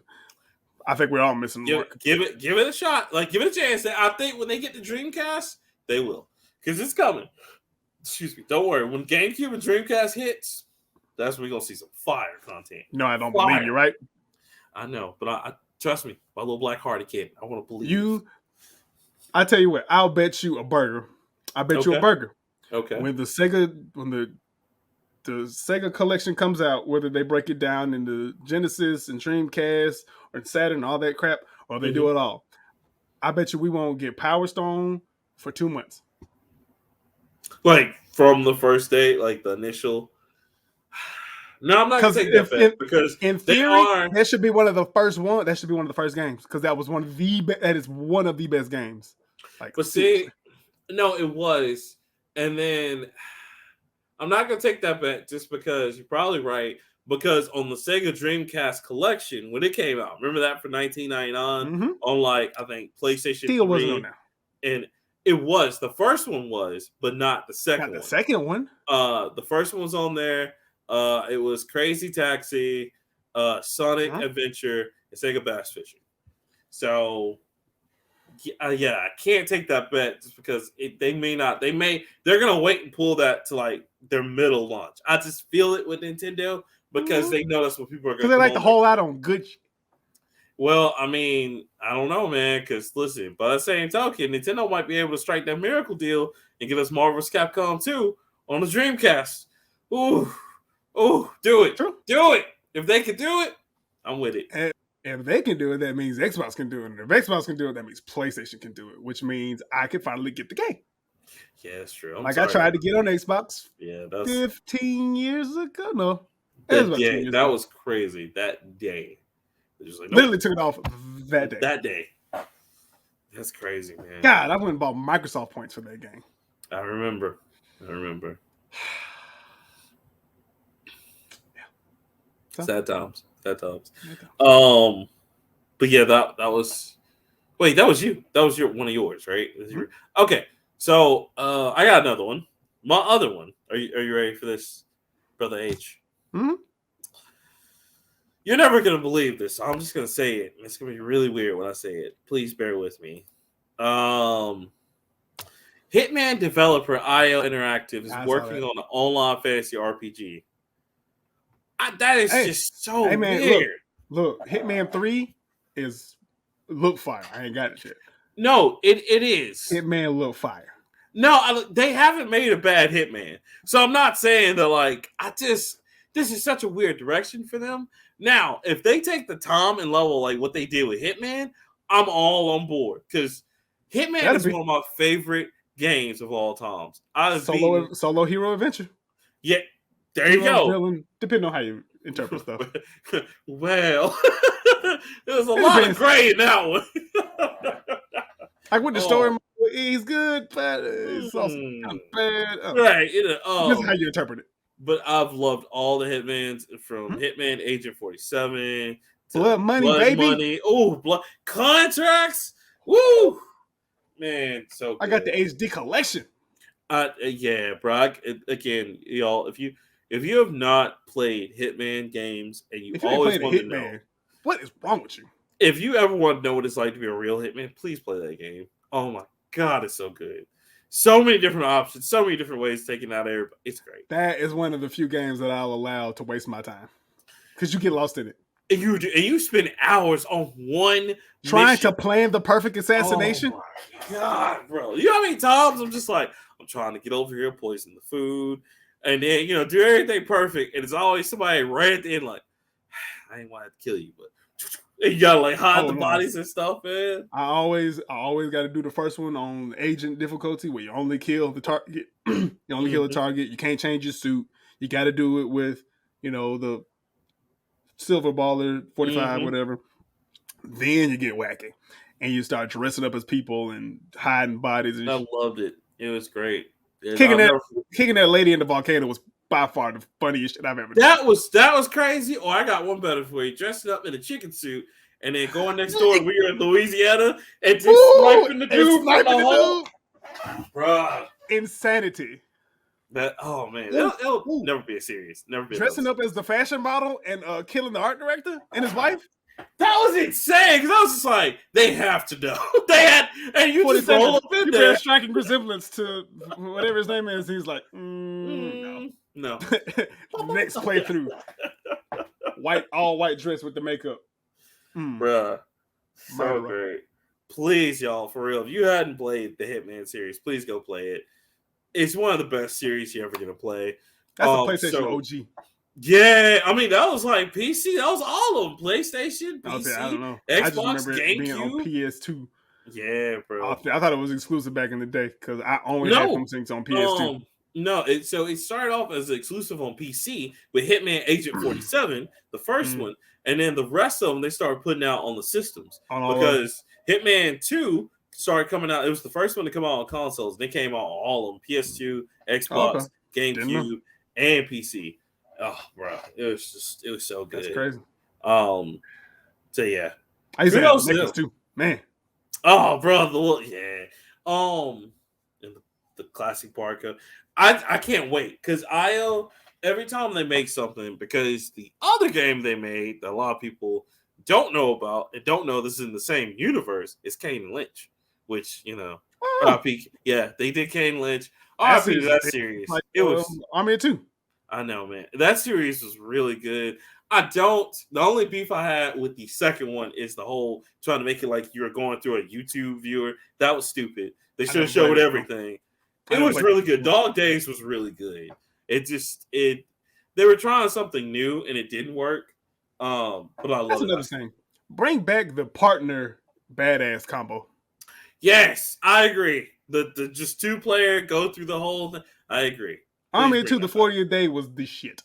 I think we're all missing work. Give it a shot. Like, give it a chance. I think when they get the Dreamcast, they will, because it's coming. Excuse me. Don't worry. When GameCube and Dreamcast hits, that's when we're gonna see some fire content. No, I don't believe you, right? I know, but I trust me, my little black-hearted kid. I want to believe you. I tell you what, I'll bet you a burger. I bet you a Okay. burger. Okay. When the Sega collection comes out, whether they break it down into Genesis and Dreamcast or Saturn, all that crap, or they do it all, I bet you we won't get Power Stone for 2 months. Like from the first day, like the initial. No, I'm not gonna take that bet because in theory, that should be one of the first one. That should be one of the first games because that was one of the that is one of the best games. Like, but seriously. see, no, it was, and then I'm not gonna take that bet just because you're probably right. Because on the Sega Dreamcast collection, when it came out, remember that for $19.99 on like I think PlayStation Still 3, wasn't on there. And it was the first one was, but not the second one. Not the second one. The first one was on there. It was Crazy Taxi, Sonic Adventure, and Sega Bass Fishing. So, yeah, I can't take that bet just because they're gonna wait and pull that to like their middle launch. I just feel it with Nintendo because they know that's what people are gonna. Because they like to hold out on good. Well, I mean, I don't know, man. Because listen, by the same token, Nintendo might be able to strike that miracle deal and get us Marvel's Capcom 2 on the Dreamcast. Ooh, do it. True. Do it. If they can do it, I'm with it. And if they can do it, that means Xbox can do it. And if Xbox can do it, that means PlayStation can do it, which means I can finally get the game. Yeah, that's true. I tried to get on Xbox 15 years ago. No. That was crazy. That day. Like, nope. Literally took it off that day. That day. That's crazy, man. God, I went and bought Microsoft points for that game. I remember. Sad times. But yeah, that was. Wait, that was you. That was one of yours, right? Okay, so I got another one. My other one. Are you ready for this, Brother H? Mm-hmm. You're never gonna believe this. So I'm just gonna say it. It's gonna be really weird when I say it. Please bear with me. Hitman developer IO Interactive is working on an online fantasy RPG. That is just so weird. Look, Hitman 3 look fire. I ain't got it yet. No, it is. Hitman look fire. No, they haven't made a bad Hitman. So I'm not saying that this is such a weird direction for them. Now, if they take the time and level like what they did with Hitman, I'm all on board because Hitman is one of my favorite games of all times. Solo hero adventure. Yeah, there you go. Villain, depending on how you interpret stuff. Well, there's a lot of gray in that one. Like with the story, he's good, but it's also kind of bad. Right. This is how you interpret it. But I've loved all the Hitmans from Hitman Agent 47 Blood Money, baby. Oh, blood contracts. Woo, man. So good. I got the HD collection. Yeah, bro. Again, y'all, if you have not played Hitman games and you always want to know what is wrong with you, if you ever want to know what it's like to be a real Hitman, please play that game. Oh my God, it's so good. So many different options, so many different ways of taking out everybody. It's great. That is one of the few games that I'll allow to waste my time because you get lost in it. And you spend hours on one trying to plan the perfect assassination. Oh my God, bro! You know how many times I'm just like, I'm trying to get over here, poison the food, and then do everything perfect, and it's always somebody right at the end like, I ain't want to kill you, but. You gotta hide the bodies and stuff, man. I always got to do the first one on agent difficulty where you only kill the target. You only kill the target. You can't change your suit. You got to do it with, the silver baller 45, whatever. Then you get wacky, and you start dressing up as people and hiding bodies. And I loved it. It was great. Kicking that lady in the volcano was by far the funniest shit I've ever done. That was crazy. Oh, I got one better for you. Dressing up in a chicken suit and then going next door when you're in Louisiana and just sniping the dude from the hole. Bruh. Insanity. Oh man, it'll never be a serious. Never be dressing up as the fashion model and killing the art director and his wife. That was insane because I was just like, they have to know. They had, and you just roll up in there. Striking resemblance to whatever his name is. He's like, no. Next playthrough, all white dress with the makeup. Bruh, so great. please, y'all, for real, if you hadn't played the Hitman series, please go play it. It's one of the best series you're ever gonna play. That's a PlayStation OG. Yeah, I mean that was like PC. That was all of them: PlayStation, PC, I don't know. Xbox, I just remember GameCube. being on PS2. Yeah, bro. I thought it was exclusive back in the day because I only had them things on PS2. No, so it started off as exclusive on PC with Hitman Agent 47, the first one, and then the rest of them they started putting out on the systems because Hitman 2 started coming out. It was the first one to come out on consoles. They came out on all of them: PS2, Xbox, GameCube, and PC. Oh, bro, it was so good. That's crazy. So yeah, I used to have Necklace too, man. Oh, bro, and the classic Barca. I can't wait because IO every time they make something, because the other game they made that a lot of people don't know about and don't know this is in the same universe is Kane and Lynch, which they did Kane and Lynch. That series. Like, it was Army 2. I know, man. That series was really good. The only beef I had with the second one is the whole trying to make it like you're going through a YouTube viewer. That was stupid. They should have showed everything. It was really good. Dog Days was really good. They were trying something new and it didn't work. But I love it. That's another thing. Bring back the partner badass combo. Yes, I agree. The just 2-player go through the whole thing. I agree. Army 2, the 40th day was the shit.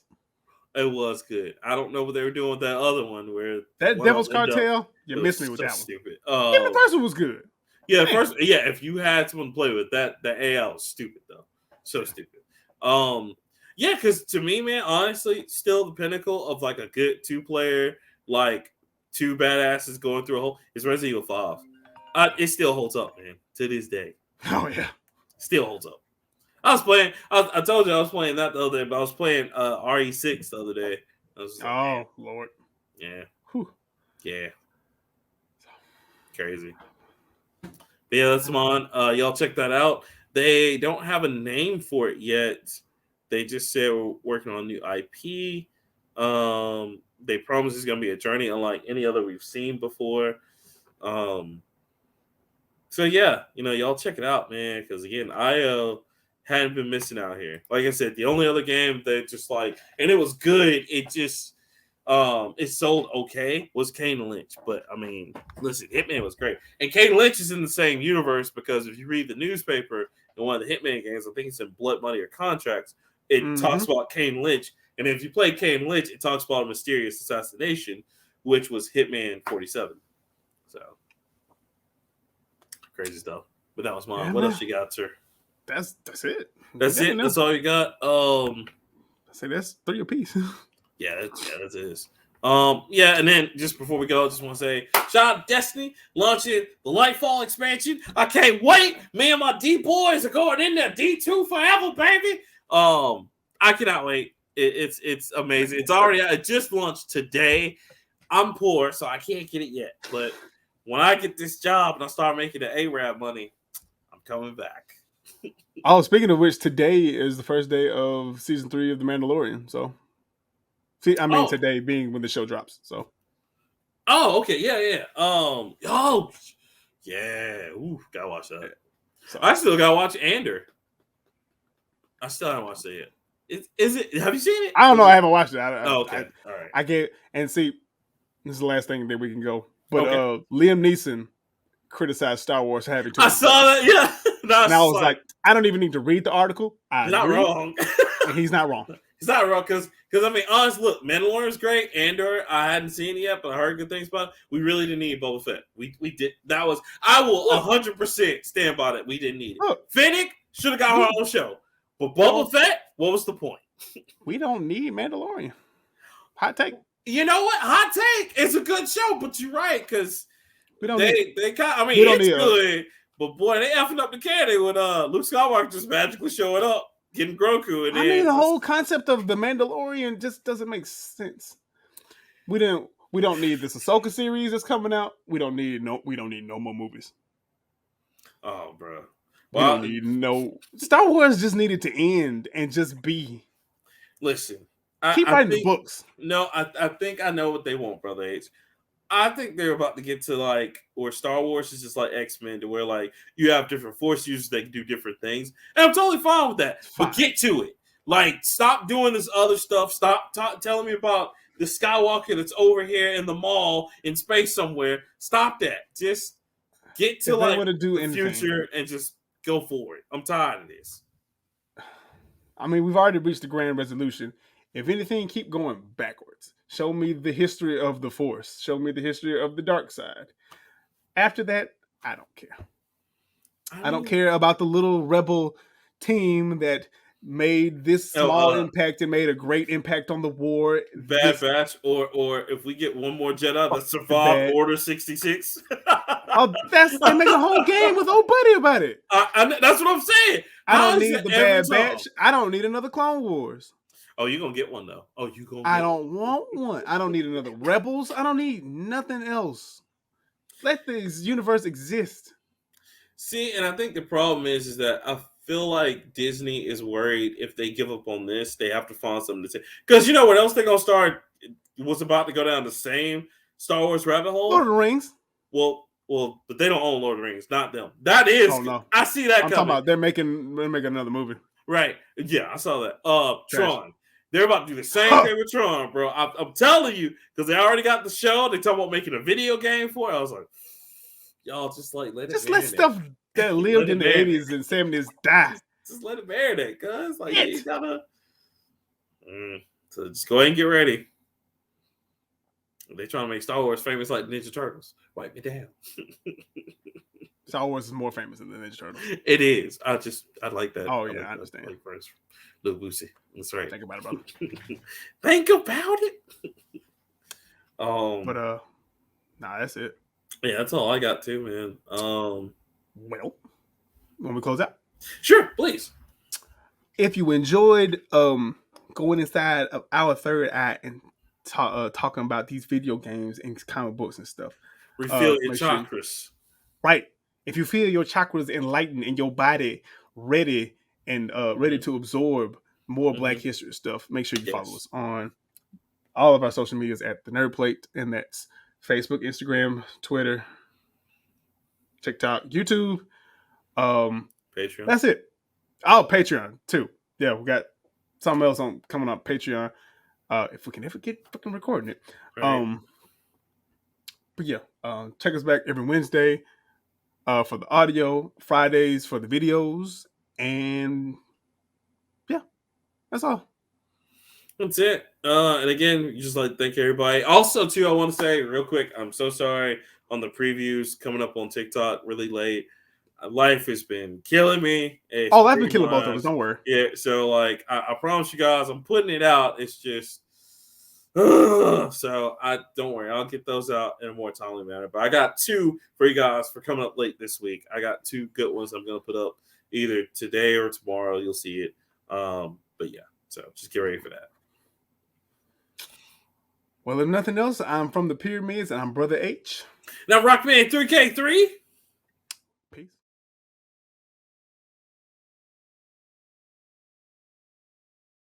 It was good. I don't know what they were doing with that other one where that Devil's Cartel. You missed me with that one. Stupid. Even the first one was good. Yeah, if you had someone to play with that, the AI was stupid though. So stupid. Yeah, because to me, man, honestly, still the pinnacle of like a good 2-player, like 2 badasses going through a whole is Resident Evil 5. It still holds up, man, to this day. Oh yeah, still holds up. I was playing. I told you I was playing that the other day, but I was playing RE6 the other day. I was like, Lord, yeah, whew. Yeah, crazy. But yeah, that's on. Y'all check that out. They don't have a name for it yet. They just said we're working on a new IP. They promise it's gonna be a journey unlike any other we've seen before. So yeah, y'all check it out, man. Because again, IO hadn't been missing out here. Like I said, the only other game that just like, and it was good. It just it sold okay was Kane and Lynch. But I mean, listen, Hitman was great, and Kane and Lynch is in the same universe because if you read the newspaper in one of the Hitman games, I think it's in Blood Money or Contracts, it talks about Kane and Lynch, and if you play Kane and Lynch, it talks about a mysterious assassination, which was Hitman 47. So crazy stuff. But that was mine. Yeah, what else you got, sir? That's it. That's it. That's all you got. I say that's 3 apiece. Yeah, that is. Yeah, and then just before we go, I just want to say, shout out Destiny launching the Lightfall expansion. I can't wait. Me and my D boys are going in there D2 forever, baby. I cannot wait. It's amazing. It's already out. It just launched today. I'm poor, so I can't get it yet. But when I get this job and I start making the ARAB money, I'm coming back. Oh, speaking of which, today is the first day of season 3 of The Mandalorian. So, today being when the show drops. So, okay, yeah. Yeah. Ooh, gotta watch that. So, I still gotta watch Andor. I still haven't watched it yet. Is it? Have you seen it? I don't know. I haven't watched it. Okay, all right. I get and see. This is the last thing that we can go. But Liam Neeson criticized Star Wars for having. I saw that. Yeah. And I was like, I don't even need to read the article. He's not wrong. And he's not wrong. He's not wrong because I mean, honestly, look, Mandalorian's great. Andor, I hadn't seen it yet, but I heard good things about it. We really didn't need Boba Fett. We did. That was. I will 100% stand by that. We didn't need it. Look, Fennec should have got her own show, but Boba Fett, what was the point? We don't need Mandalorian. Hot take. You know what? Hot take. It's a good show, but you're right because they kind. I mean, it's good. But boy, they effing up the candy with Luke Skywalker just magically showing up, getting Grogu. And the whole concept of the Mandalorian just doesn't make sense. We don't need this Ahsoka series that's coming out. We don't need no more movies. Oh, bro. Well, we don't need no Star Wars. Just needed to end and just be. Listen, keep writing the books. No, I think I know what they want, Brother H. I think they're about to get to like where Star Wars is just like X-Men, to where like you have different Force users that can do different things, and I'm totally fine with that. But get to it. Like, stop doing this other stuff. Stop telling me about the Skywalker that's over here in the mall in space somewhere. Stop that. Just get to like the future and just go for it. I'm tired of this. I mean, we've already reached the grand resolution. If anything, keep going backwards. Show me the history of the Force. Show me the history of the dark side. After that, I don't care. I don't care about the little rebel team that made this small impact and made a great impact on the war. Bad Batch, or if we get one more Jedi that survived Order 66. They make a whole game with old buddy about it. That's what I'm saying. I don't need the Bad Batch. I don't need another Clone Wars. Oh, you're gonna get one though. Oh, you gonna? I don't want one. I don't need another Rebels. I don't need nothing else. Let this universe exist. See, and I think the problem is that I feel like Disney is worried if they give up on this, they have to find something to say. Because you know what else they're gonna start? Was about to go down the same Star Wars rabbit hole. Lord of the Rings. Well, but they don't own Lord of the Rings, not them. That is, no. I see that. I'm talking about they're making another movie. Right? Yeah, I saw that. Tron. They're about to do the same thing with Tron, bro. I'm telling you, because they already got the show. They talk about making a video game for it. I was like, y'all just like let stuff that lived in the 80s and 70s die. Just let it marinate, cuz like you gotta. So just go ahead and get ready. They trying to make Star Wars famous like Ninja Turtles. Wipe me down. Star Wars is more famous than the Ninja Turtles. It is. I like that. Oh yeah, I understand. Like first, Little Boosie. That's right. Think about it, brother. Think about it. But that's it. Yeah, that's all I got too, man. Well, when we close out, sure, please. If you enjoyed going inside of our third eye and talking about these video games and comic books and stuff, refill your chakras. Right. If you feel your chakras enlightened and your body ready and ready to absorb more Black History stuff, make sure you follow us on all of our social medias at The Nerd Plate, and that's Facebook, Instagram, Twitter, TikTok, YouTube, Patreon. That's it. Oh, Patreon too. Yeah, we got something else coming up Patreon. If we can ever get fucking recording it. Right. But yeah, check us back every Wednesday for the audio, Fridays for the videos, and yeah, that's all. That's it. And again, just like thank everybody. Also, too, I want to say real quick, I'm so sorry on the previews coming up on TikTok really late. Life has been killing me. I've been killing both of us. Don't worry. Yeah, so like I promise you guys, I'm putting it out. It's just so I don't worry. I'll get those out in a more timely manner. But I got 2 for you guys for coming up late this week. I got 2 good ones I'm going to put up either today or tomorrow. You'll see it. But yeah, so just get ready for that. Well, if nothing else, I'm from the Pyramids and I'm Brother H. Now, Rockman3K3.